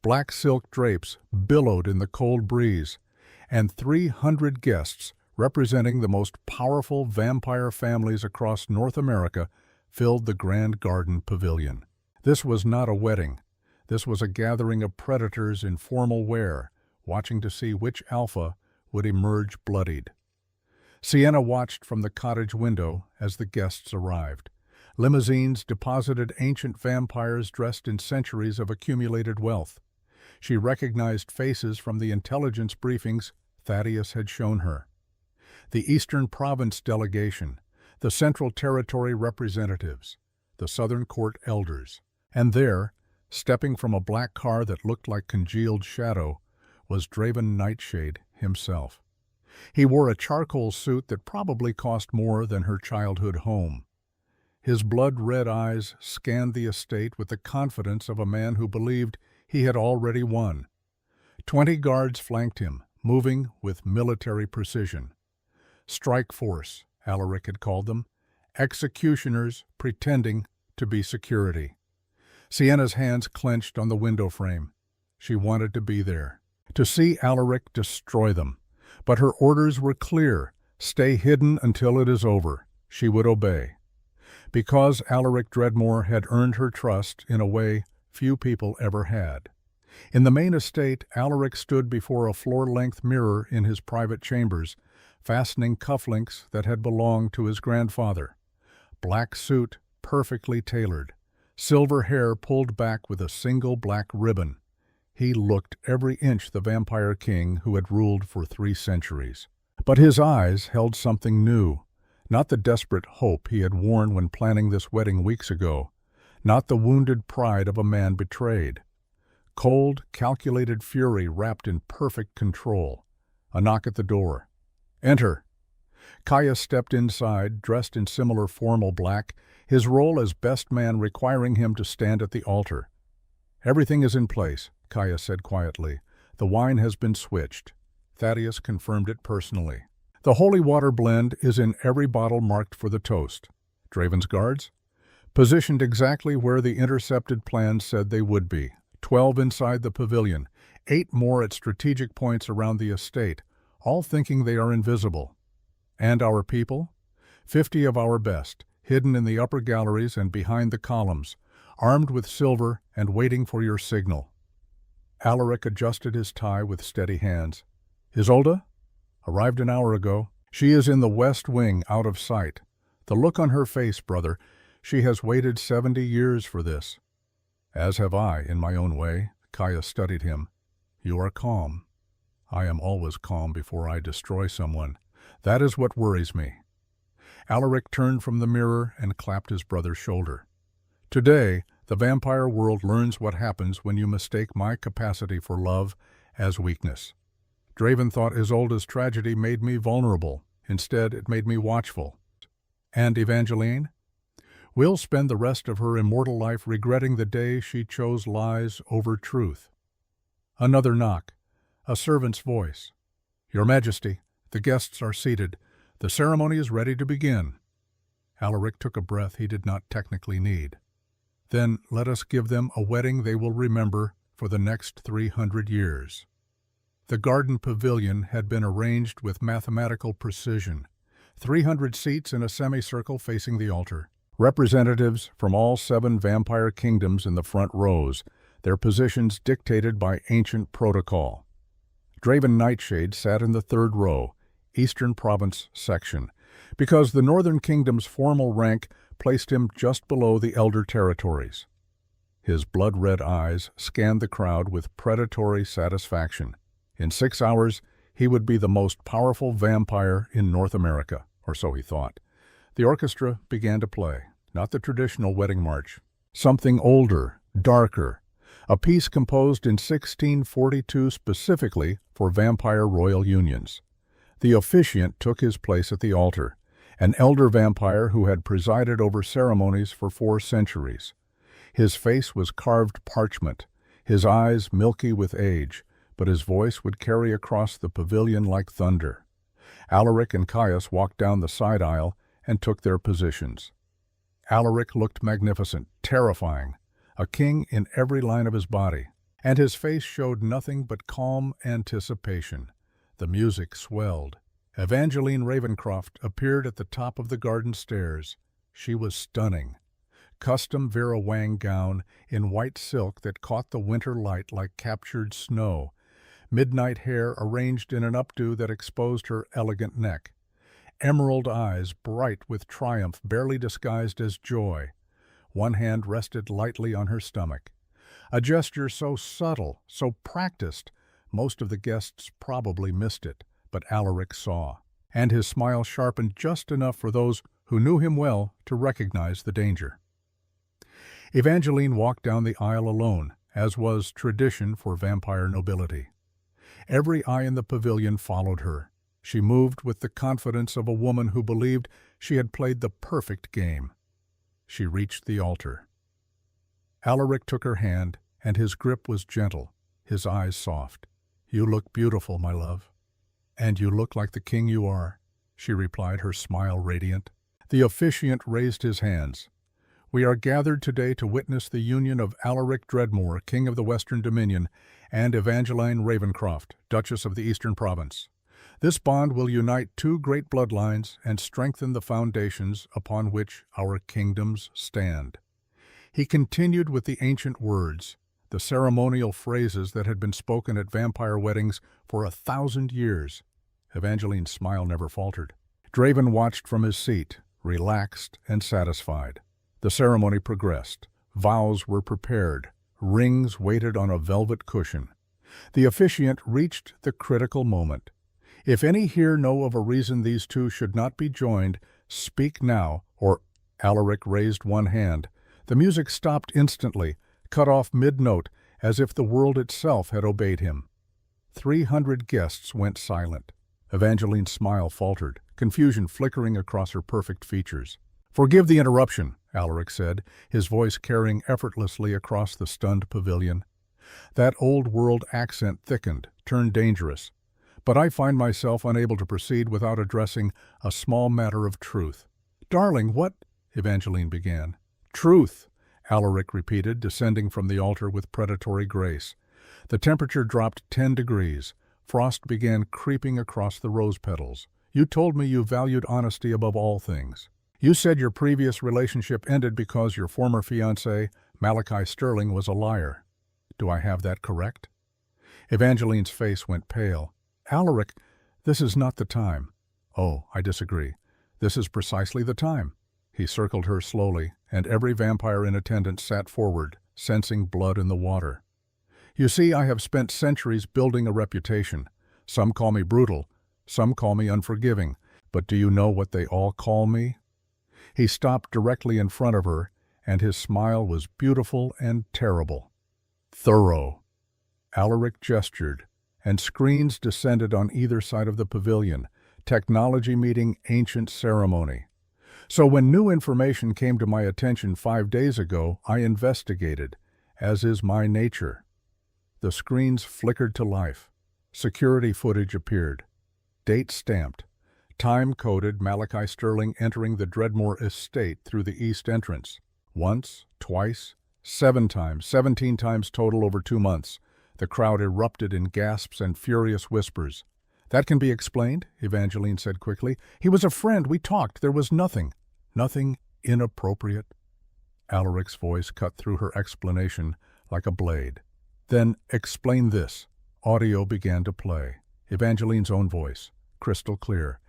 Black silk drapes billowed in the cold breeze, and 300 guests, representing the most powerful vampire families across North America, filled the Grand Garden Pavilion. This was not a wedding. This was a gathering of predators in formal wear, watching to see which alpha would emerge bloodied. Sienna watched from the cottage window as the guests arrived. Limousines deposited ancient vampires dressed in centuries of accumulated wealth. She recognized faces from the intelligence briefings Thaddeus had shown her. The Eastern Province delegation, the Central Territory representatives, the Southern Court elders. And there, stepping from a black car that looked like congealed shadow, was Draven Nightshade himself. He wore a charcoal suit that probably cost more than her childhood home. His blood-red eyes scanned the estate with the confidence of a man who believed he had already won. 20 guards flanked him, moving with military precision. Strike force, Alaric had called them, executioners pretending to be security. Sienna's hands clenched on the window frame. She wanted to be there, to see Alaric destroy them. But her orders were clear: stay hidden until it is over. She would obey. Because Alaric Dreadmore had earned her trust in a way few people ever had. In the main estate, Alaric stood before a floor-length mirror in his private chambers, fastening cufflinks that had belonged to his grandfather. Black suit, perfectly tailored. Silver hair pulled back with a single black ribbon. He looked every inch the vampire king who had ruled for 3 centuries. But his eyes held something new. Not the desperate hope he had worn when planning this wedding weeks ago. Not the wounded pride of a man betrayed. Cold, calculated fury wrapped in perfect control. A knock at the door. "Enter." Kaya stepped inside, dressed in similar formal black, his role as best man requiring him to stand at the altar. "Everything is in place," Kaya said quietly. "The wine has been switched." Thaddeus confirmed it personally. "The holy water blend is in every bottle marked for the toast." Draven's guards? Positioned exactly where the intercepted plans said they would be. 12 inside the pavilion, 8 more at strategic points around the estate, all thinking they are invisible. And our people? 50 of our best, hidden in the upper galleries and behind the columns, armed with silver and waiting for your signal. Alaric adjusted his tie with steady hands. "Isolde? Arrived an hour ago. She is in the west wing, out of sight. The look on her face, brother, she has waited 70 years for this." "As have I, in my own way." Kaya studied him. "You are calm." "I am always calm before I destroy someone. That is what worries me." Alaric turned from the mirror and clapped his brother's shoulder. "Today, the vampire world learns what happens when you mistake my capacity for love as weakness. Draven thought Isolde's tragedy made me vulnerable. Instead, it made me watchful. And Evangeline? Will spend the rest of her immortal life regretting the day she chose lies over truth." Another knock. A servant's voice. "Your Majesty, the guests are seated. The ceremony is ready to begin." Alaric took a breath he did not technically need. "Then let us give them a wedding they will remember for the next 300 years. The garden pavilion had been arranged with mathematical precision. 300 seats in a semicircle facing the altar. Representatives from all 7 vampire kingdoms in the front rows, their positions dictated by ancient protocol. Draven Nightshade sat in the 3rd row, Eastern Province section, because the Northern Kingdom's formal rank placed him just below the Elder Territories. His blood-red eyes scanned the crowd with predatory satisfaction. In 6 hours, he would be the most powerful vampire in North America, or so he thought. The orchestra began to play, not the traditional wedding march. Something older, darker, a piece composed in 1642 specifically for vampire royal unions. The officiant took his place at the altar, an elder vampire who had presided over ceremonies for 4 centuries. His face was carved parchment, his eyes milky with age, but his voice would carry across the pavilion like thunder. Alaric and Caius walked down the side aisle and took their positions. Alaric looked magnificent, terrifying, a king in every line of his body, and his face showed nothing but calm anticipation. The music swelled. Evangeline Ravencroft appeared at the top of the garden stairs. She was stunning. Custom Vera Wang gown in white silk that caught the winter light like captured snow. midnight hair arranged in an updo that exposed her elegant neck, emerald eyes bright with triumph barely disguised as joy. One hand rested lightly on her stomach. A gesture so subtle, so practiced, most of the guests probably missed it, but Alaric saw, and his smile sharpened just enough for those who knew him well to recognize the danger. Evangeline walked down the aisle alone, as was tradition for vampire nobility. Every eye in the pavilion followed her. She moved with the confidence of a woman who believed she had played the perfect game. She reached the altar. Alaric took her hand, and his grip was gentle, his eyes soft. "You look beautiful, my love." "And you look like the king you are," she replied, her smile radiant. The officiant raised his hands. "We are gathered today to witness the union of Alaric Dreadmore, King of the Western Dominion, and Evangeline Ravencroft, Duchess of the Eastern Province. This bond will unite two great bloodlines and strengthen the foundations upon which our kingdoms stand." He continued with the ancient words, the ceremonial phrases that had been spoken at vampire weddings for 1,000 years. Evangeline's smile never faltered. Draven watched from his seat, relaxed and satisfied. The ceremony progressed. Vows were prepared. Rings waited on a velvet cushion. The officiant reached the critical moment. "If any here know of a reason these two should not be joined, speak now," or Alaric raised one hand. The music stopped instantly, cut off mid-note, as if the world itself had obeyed him. 300 guests went silent. Evangeline's smile faltered, confusion flickering across her perfect features. "Forgive the interruption," Alaric said, his voice carrying effortlessly across the stunned pavilion. That old-world accent thickened, turned dangerous. "But I find myself unable to proceed without addressing a small matter of truth." "Darling, what—" Evangeline began. "Truth," Alaric repeated, descending from the altar with predatory grace. The temperature dropped 10 degrees. Frost began creeping across the rose petals. "You told me you valued honesty above all things. You said your previous relationship ended because your former fiancé, Malachi Sterling, was a liar. Do I have that correct?" Evangeline's face went pale. "Alaric, this is not the time." "Oh, I disagree. This is precisely the time." He circled her slowly, and every vampire in attendance sat forward, sensing blood in the water. "You see, I have spent centuries building a reputation. Some call me brutal, some call me unforgiving, but do you know what they all call me?" He stopped directly in front of her, and his smile was beautiful and terrible. "Thorough." Alaric gestured, and screens descended on either side of the pavilion, technology meeting ancient ceremony. "So when new information came to my attention 5 days ago, I investigated, as is my nature." The screens flickered to life. Security footage appeared. Date stamped. Time-coded Malachi Sterling entering the Dreadmore estate through the east entrance. Once, twice, 7 times, 17 times total over 2 months. The crowd erupted in gasps and furious whispers. "That can be explained," Evangeline said quickly. "He was a friend. We talked. There was nothing inappropriate." Alaric's voice cut through her explanation like a blade. "Then explain this." Audio began to play. Evangeline's own voice, crystal clear.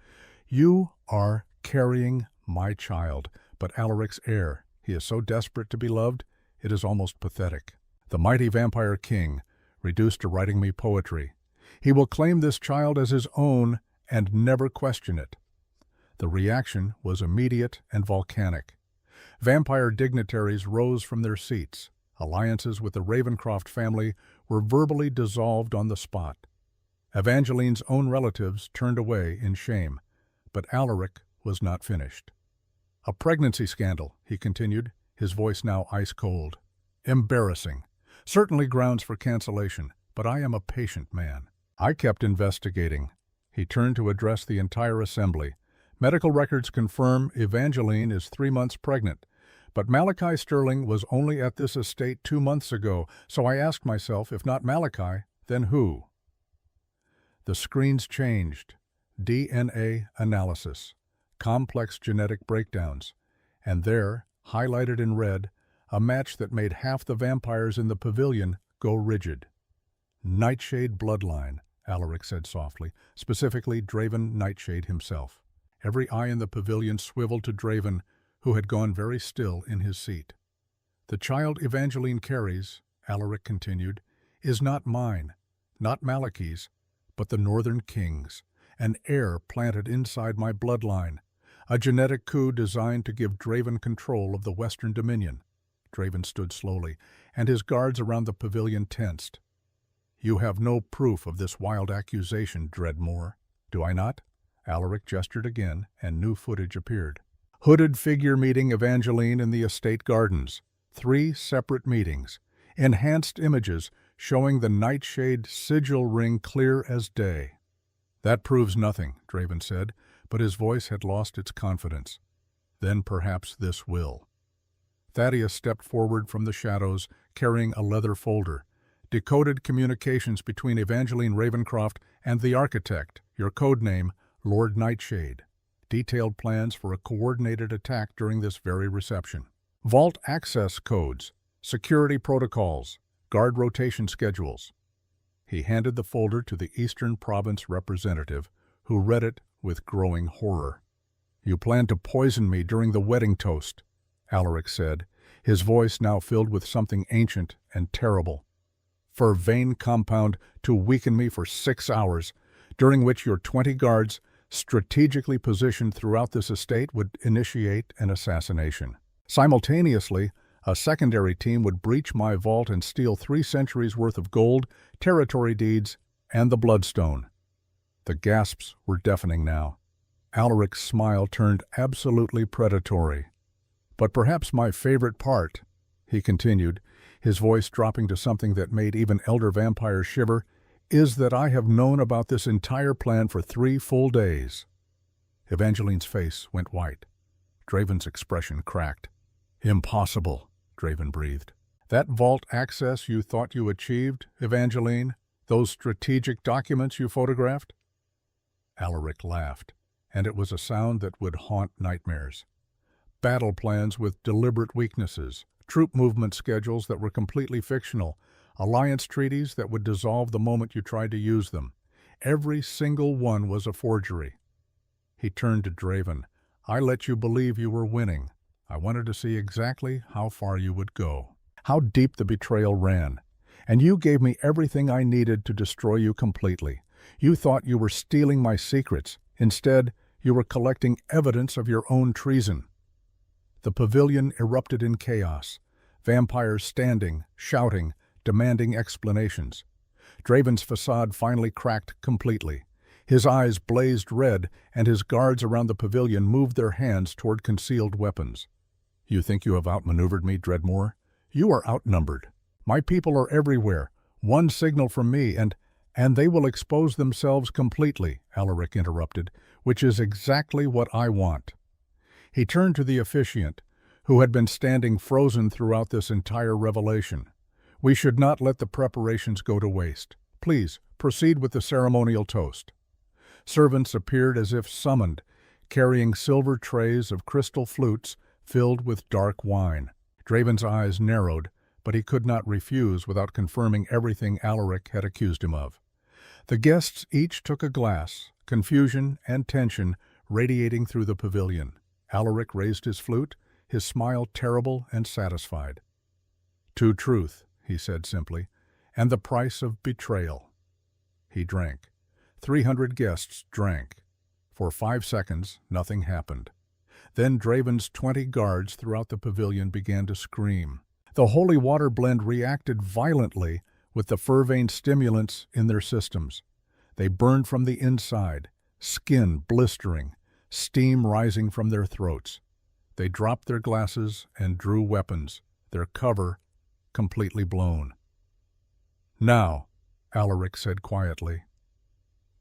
"You are carrying my child, but Alaric's heir. He is so desperate to be loved, it is almost pathetic. The mighty vampire king, reduced to writing me poetry. He will claim this child as his own and never question it." The reaction was immediate and volcanic. Vampire dignitaries rose from their seats. Alliances with the Ravencroft family were verbally dissolved on the spot. Evangeline's own relatives turned away in shame, but Alaric was not finished. "A pregnancy scandal," he continued, his voice now ice-cold. "Embarrassing. Certainly grounds for cancellation, but I am a patient man. I kept investigating." He turned to address the entire assembly. "Medical records confirm Evangeline is 3 months pregnant, but Malachi Sterling was only at this estate 2 months ago, so I asked myself, if not Malachi, then who?" The screens changed. DNA analysis, complex genetic breakdowns, and there, highlighted in red, a match that made half the vampires in the pavilion go rigid. Nightshade bloodline, Alaric said softly, specifically Draven Nightshade himself. Every eye in the pavilion swiveled to Draven, who had gone very still in his seat. The child Evangeline carries, Alaric continued, is not mine, not Malachi's, but the Northern King's, an heir planted inside my bloodline, a genetic coup designed to give Draven control of the Western Dominion. Draven stood slowly, and his guards around the pavilion tensed. You have no proof of this wild accusation, Dreadmore, do I not? Alaric gestured again, and new footage appeared. Hooded figure meeting Evangeline in the estate gardens. 3 separate meetings. Enhanced images showing the Nightshade sigil ring clear as day. That proves nothing, Draven said, but his voice had lost its confidence. Then perhaps this will. Thaddeus stepped forward from the shadows, carrying a leather folder. Decoded communications between Evangeline Ravencroft and the architect, your code name, Lord Nightshade. Detailed plans for a coordinated attack during this very reception. Vault access codes, security protocols, guard rotation schedules. He handed the folder to the Eastern Province representative, who read it with growing horror. You plan to poison me during the wedding toast, Alaric said, his voice now filled with something ancient and terrible. Vervain compound to weaken me for 6 hours, during which your 20 guards, strategically positioned throughout this estate, would initiate an assassination. Simultaneously, a secondary team would breach my vault and steal 3 centuries' worth of gold, territory deeds, and the Bloodstone. The gasps were deafening now. Alaric's smile turned absolutely predatory. But perhaps my favorite part, he continued, his voice dropping to something that made even elder vampires shiver, is that I have known about this entire plan for 3 full days. Evangeline's face went white. Draven's expression cracked. Impossible, Draven breathed. That vault access you thought you achieved, Evangeline? Those strategic documents you photographed? Alaric laughed, and it was a sound that would haunt nightmares. Battle plans with deliberate weaknesses, troop movement schedules that were completely fictional, alliance treaties that would dissolve the moment you tried to use them. Every single one was a forgery. He turned to Draven. I let you believe you were winning. I wanted to see exactly how far you would go, how deep the betrayal ran. And you gave me everything I needed to destroy you completely. You thought you were stealing my secrets. Instead, you were collecting evidence of your own treason. The pavilion erupted in chaos, vampires standing, shouting, demanding explanations. Draven's facade finally cracked completely. His eyes blazed red, and his guards around the pavilion moved their hands toward concealed weapons. You think you have outmaneuvered me, Dreadmore? You are outnumbered. My people are everywhere. One signal from me, and they will expose themselves completely, Alaric interrupted, which is exactly what I want. He turned to the officiant, who had been standing frozen throughout this entire revelation. We should not let the preparations go to waste. Please, proceed with the ceremonial toast. Servants appeared as if summoned, carrying silver trays of crystal flutes filled with dark wine. Draven's eyes narrowed, but he could not refuse without confirming everything Alaric had accused him of. The guests each took a glass, confusion and tension radiating through the pavilion. Alaric raised his flute, his smile terrible and satisfied. To truth, he said simply, and the price of betrayal. He drank. 300 guests drank. For 5 seconds, nothing happened. Then Draven's 20 guards throughout the pavilion began to scream. The holy water blend reacted violently with the Vervain stimulants in their systems. They burned from the inside, skin blistering, steam rising from their throats. They dropped their glasses and drew weapons, their cover completely blown. Now, Alaric said quietly.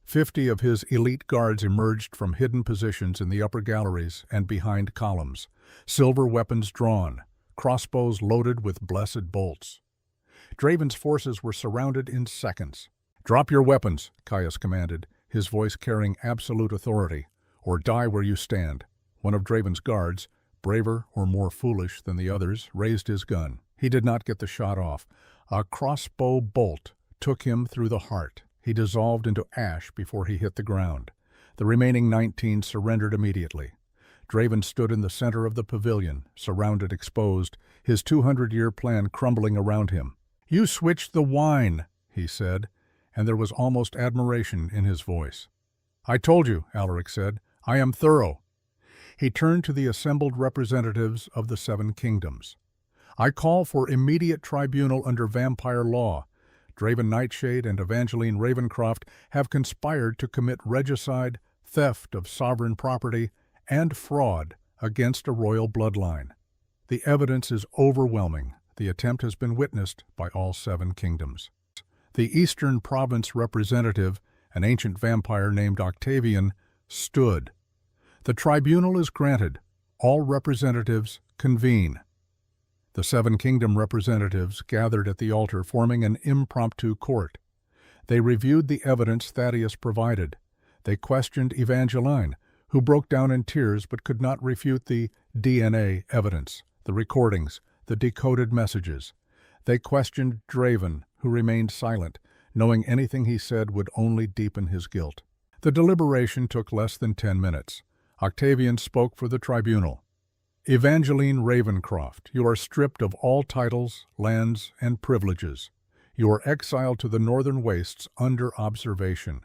50 of his elite guards emerged from hidden positions in the upper galleries and behind columns, silver weapons drawn, crossbows loaded with blessed bolts. Draven's forces were surrounded in seconds. Drop your weapons, Caius commanded, his voice carrying absolute authority, or die where you stand. One of Draven's guards, braver or more foolish than the others, raised his gun. He did not get the shot off. A crossbow bolt took him through the heart. He dissolved into ash before he hit the ground. The remaining 19 surrendered immediately. Draven stood in the center of the pavilion, surrounded, exposed, his 200-year plan crumbling around him. "You switched the wine," he said, and there was almost admiration in his voice. "I told you," Alaric said. "I am thorough." He turned to the assembled representatives of the 7 kingdoms. "I call for immediate tribunal under vampire law. Draven Nightshade and Evangeline Ravencroft have conspired to commit regicide, theft of sovereign property, and fraud against a royal bloodline. The evidence is overwhelming. The attempt has been witnessed by all 7 kingdoms." The Eastern Province representative, an ancient vampire named Octavian, stood. "The tribunal is granted. All representatives convene." The 7 kingdom representatives gathered at the altar, forming an impromptu court. They reviewed the evidence Thaddeus provided. They questioned Evangeline, who broke down in tears but could not refute the DNA evidence, the recordings, the decoded messages. They questioned Draven, who remained silent, knowing anything he said would only deepen his guilt. The deliberation took less than 10 minutes. Octavian spoke for the tribunal. "Evangeline Ravencroft, you are stripped of all titles, lands, and privileges. You are exiled to the northern wastes under observation.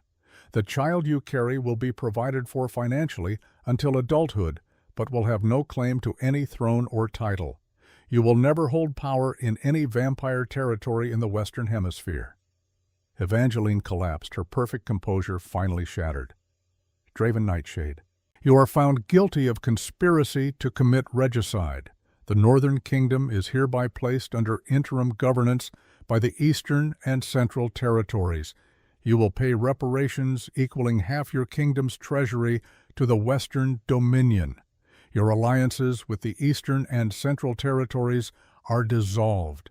The child you carry will be provided for financially until adulthood, but will have no claim to any throne or title. You will never hold power in any vampire territory in the Western Hemisphere." Evangeline collapsed, her perfect composure finally shattered. "Draven Nightshade, you are found guilty of conspiracy to commit regicide. The Northern Kingdom is hereby placed under interim governance by the Eastern and Central Territories. You will pay reparations equaling half your kingdom's treasury to the Western Dominion. Your alliances with the Eastern and Central Territories are dissolved.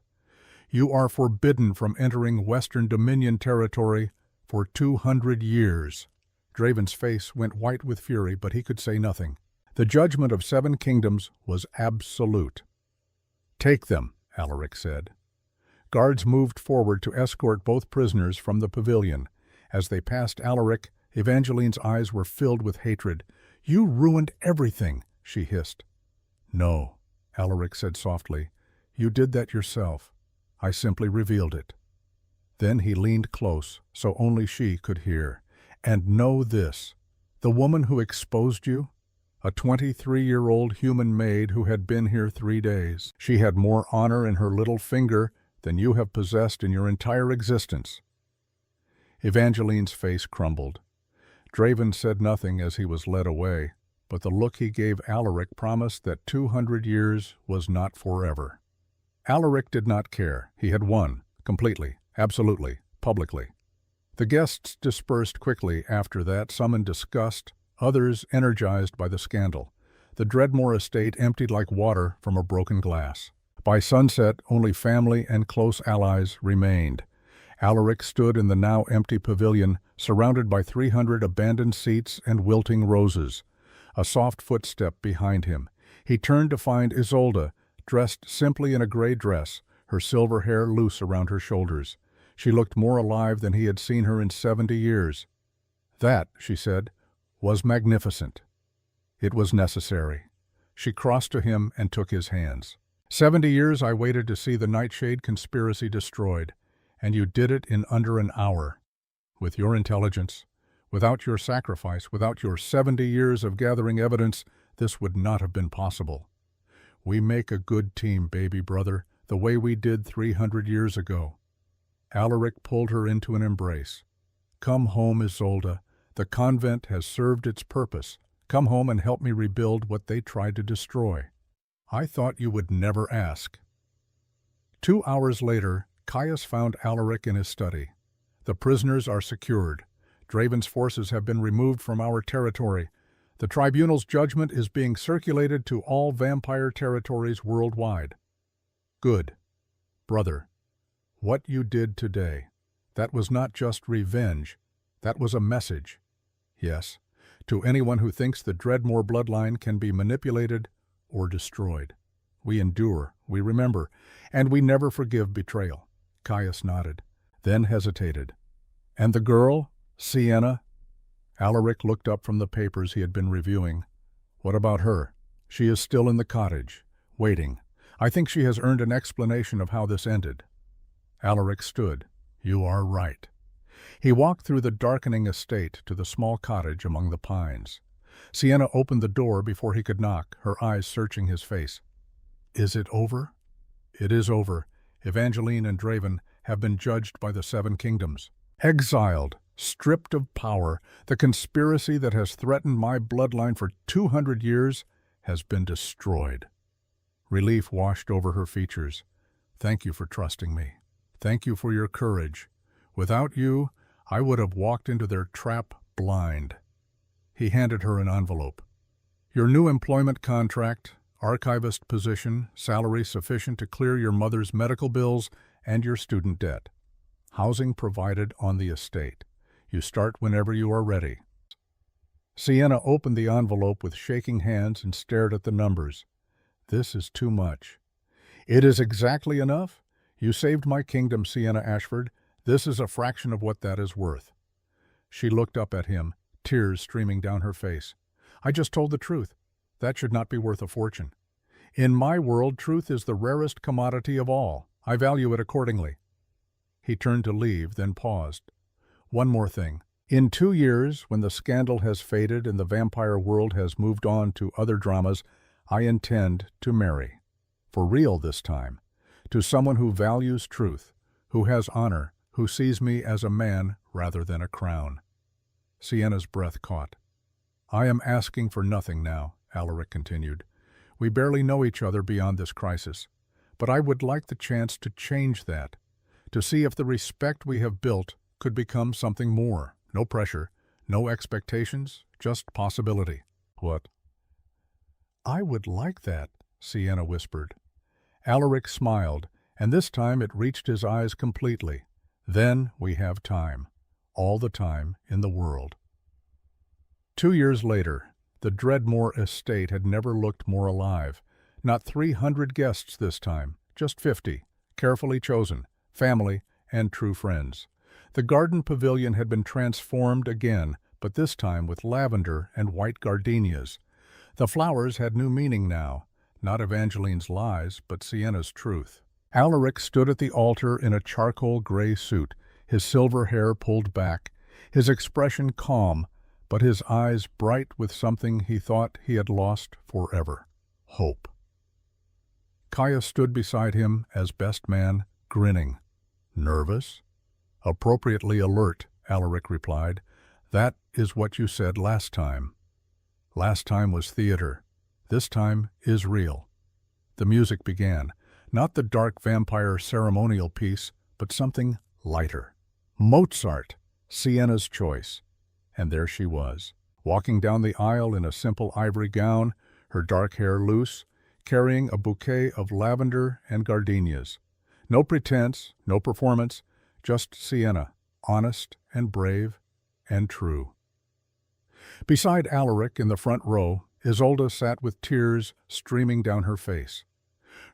You are forbidden from entering Western Dominion territory for 200 years. Draven's face went white with fury, but he could say nothing. The judgment of 7 kingdoms was absolute. "Take them," Alaric said. Guards moved forward to escort both prisoners from the pavilion. As they passed Alaric, Evangeline's eyes were filled with hatred. "You ruined everything," she hissed. "No," Alaric said softly. "You did that yourself. I simply revealed it." Then he leaned close, so only she could hear. "And know this, the woman who exposed you, a 23-year-old human maid who had been here 3 days. She had more honor in her little finger than you have possessed in your entire existence." Evangeline's face crumbled. Draven said nothing as he was led away, but the look he gave Alaric promised that 200 years was not forever. Alaric did not care. He had won, completely, absolutely, publicly. The guests dispersed quickly after that, some in disgust, others energized by the scandal. The Dreadmore estate emptied like water from a broken glass. By sunset, only family and close allies remained. Alaric stood in the now empty pavilion, surrounded by 300 abandoned seats and wilting roses. A soft footstep behind him. He turned to find Isolde, dressed simply in a gray dress, her silver hair loose around her shoulders. She looked more alive than he had seen her in 70 years. "That," she said, "was magnificent. It was necessary." She crossed to him and took his hands. 70 years I waited to see the Nightshade conspiracy destroyed, and you did it in under an hour. With your intelligence, without your sacrifice, without your 70 years of gathering evidence, this would not have been possible. We make a good team, baby brother, the way we did 300 years ago. Alaric pulled her into an embrace. "Come home, Isolde. The convent has served its purpose. Come home and help me rebuild what they tried to destroy." "I thought you would never ask." 2 hours later, Caius found Alaric in his study. "The prisoners are secured. Draven's forces have been removed from our territory. The tribunal's judgment is being circulated to all vampire territories worldwide." "Good. Brother, what you did today, that was not just revenge, that was a message. Yes, to anyone who thinks the Dreadmore bloodline can be manipulated or destroyed. We endure, we remember, and we never forgive betrayal." Caius nodded. then hesitated. And the girl, Sienna? Alaric looked up from the papers he had been reviewing. What about her? She is still in the cottage, waiting. I think she has earned an explanation of how this ended. Alaric stood. You are right. He walked through the darkening estate to the small cottage among the pines. Sienna opened the door before he could knock, her eyes searching his face. Is it over? It is over. Evangeline and Draven have been judged by the 7 kingdoms. Exiled, stripped of power, the conspiracy that has threatened my bloodline for 200 years has been destroyed. Relief washed over her features. Thank you for trusting me. Thank you for your courage. Without you, I would have walked into their trap blind. He handed her an envelope. Your new employment contract, archivist position, salary sufficient to clear your mother's medical bills and your student debt. Housing provided on the estate. You start whenever you are ready. Sienna opened the envelope with shaking hands and stared at the numbers. This is too much. It is exactly enough. You saved my kingdom, Sienna Ashford. This is a fraction of what that is worth. She looked up at him, tears streaming down her face. I just told the truth. That should not be worth a fortune. In my world, truth is the rarest commodity of all. I value it accordingly. He turned to leave, then paused. One more thing. In 2 years, when the scandal has faded and the vampire world has moved on to other dramas, I intend to marry. For real this time. To someone who values truth, who has honor, who sees me as a man rather than a crown. Sienna's breath caught. I am asking for nothing now, Alaric continued. We barely know each other beyond this crisis, but I would like the chance to change that, to see if the respect we have built could become something more. No pressure, no expectations, just possibility. What? I would like that, Sienna whispered. Alaric smiled, and this time it reached his eyes completely. Then we have time. All the time in the world. 2 years later, the Dreadmore estate had never looked more alive. Not 300 guests this time, just 50, carefully chosen, family and true friends. The garden pavilion had been transformed again, but this time with lavender and white gardenias. The flowers had new meaning now, not Evangeline's lies, but Sienna's truth. Alaric stood at the altar in a charcoal gray suit, his silver hair pulled back, his expression calm, but his eyes bright with something he thought he had lost forever. Hope. Kaya stood beside him as best man, grinning. Nervous? Appropriately alert, Alaric replied. That is what you said last time. Last time was theater. This time is real. The music began, not the dark vampire ceremonial piece, but something lighter. Mozart, Sienna's choice. And there she was, walking down the aisle in a simple ivory gown, her dark hair loose, carrying a bouquet of lavender and gardenias. No pretense, no performance, just Sienna, honest and brave and true. Beside Alaric in the front row, Isolde sat with tears streaming down her face.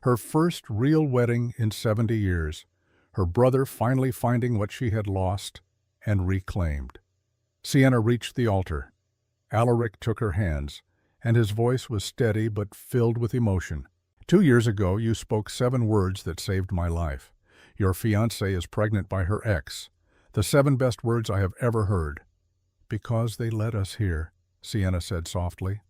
Her first real wedding in 70 years, her brother finally finding what she had lost and reclaimed. Sienna reached the altar. Alaric took her hands, and his voice was steady but filled with emotion. 2 years ago, you spoke 7 words that saved my life. Your fiancée is pregnant by her ex. The 7 best words I have ever heard. Because they led us here, Sienna said softly.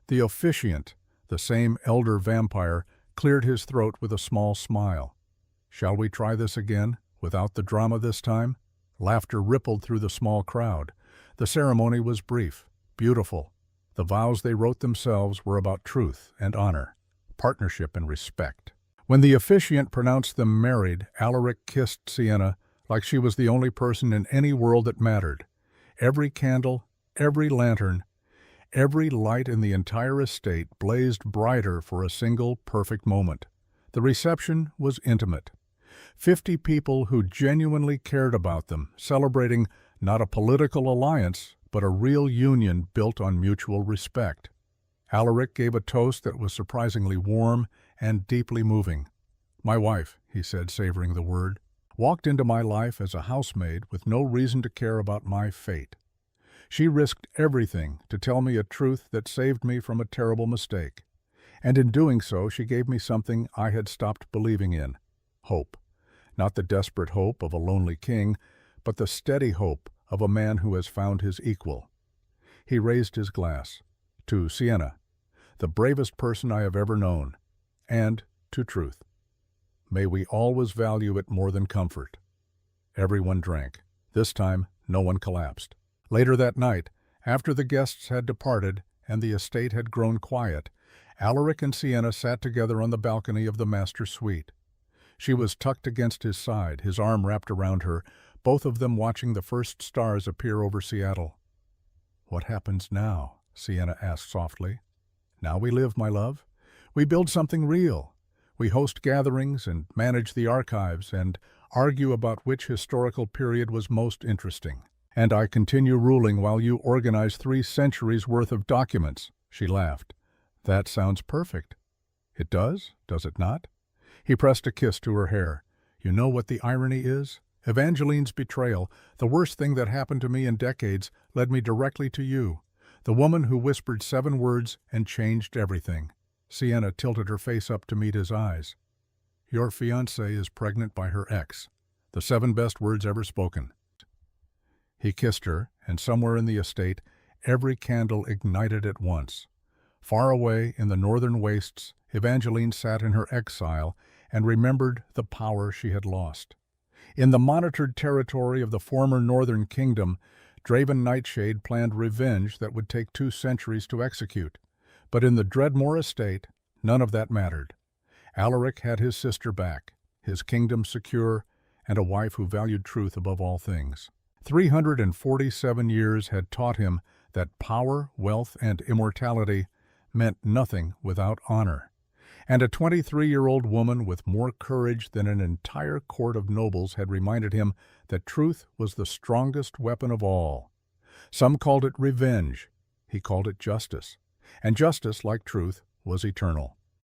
The officiant, the same elder vampire, cleared his throat with a small smile. Shall we try this again, without the drama this time? Laughter rippled through the small crowd. The ceremony was brief, beautiful. The vows they wrote themselves were about truth and honor, partnership and respect. When the officiant pronounced them married, Alaric kissed Sienna like she was the only person in any world that mattered. Every candle, every lantern, every light in the entire estate blazed brighter for a single perfect moment. The reception was intimate. 50 people who genuinely cared about them, celebrating not a political alliance, but a real union built on mutual respect. Alaric gave a toast that was surprisingly warm and deeply moving. My wife, he said, savoring the word. walked into my life as a housemaid with no reason to care about my fate. She risked everything to tell me a truth that saved me from a terrible mistake. And in doing so, she gave me something I had stopped believing in: hope. Not the desperate hope of a lonely king, but the steady hope of a man who has found his equal. He raised his glass. To Sienna, the bravest person I have ever known, and to truth. May we always value it more than comfort. Everyone drank. This time, no one collapsed. Later that night, after the guests had departed and the estate had grown quiet, Alaric and Sienna sat together on the balcony of the master suite. She was tucked against his side, his arm wrapped around her, both of them watching the first stars appear over Seattle. "What happens now?" Sienna asked softly. "Now we live, my love. We build something real. We host gatherings and manage the archives and argue about which historical period was most interesting. And I continue ruling while you organize 3 centuries worth of documents." She laughed. "That sounds perfect." "It does it not?" He pressed a kiss to her hair. "You know what the irony is? Evangeline's betrayal, the worst thing that happened to me in decades, led me directly to you, the woman who whispered 7 words and changed everything." Sienna tilted her face up to meet his eyes. "Your fiancée is pregnant by her ex. The 7 best words ever spoken." He kissed her, and somewhere in the estate, every candle ignited at once. Far away in the northern wastes, Evangeline sat in her exile and remembered the power she had lost. In the monitored territory of the former northern kingdom, Draven Nightshade planned revenge that would take 2 centuries to execute. But in the Dreadmore estate, none of that mattered. Alaric had his sister back, his kingdom secure, and a wife who valued truth above all things. 347 years had taught him that power, wealth, and immortality meant nothing without honor. And a 23-year-old woman with more courage than an entire court of nobles had reminded him that truth was the strongest weapon of all. Some called it revenge. He called it justice. And justice, like truth, was eternal.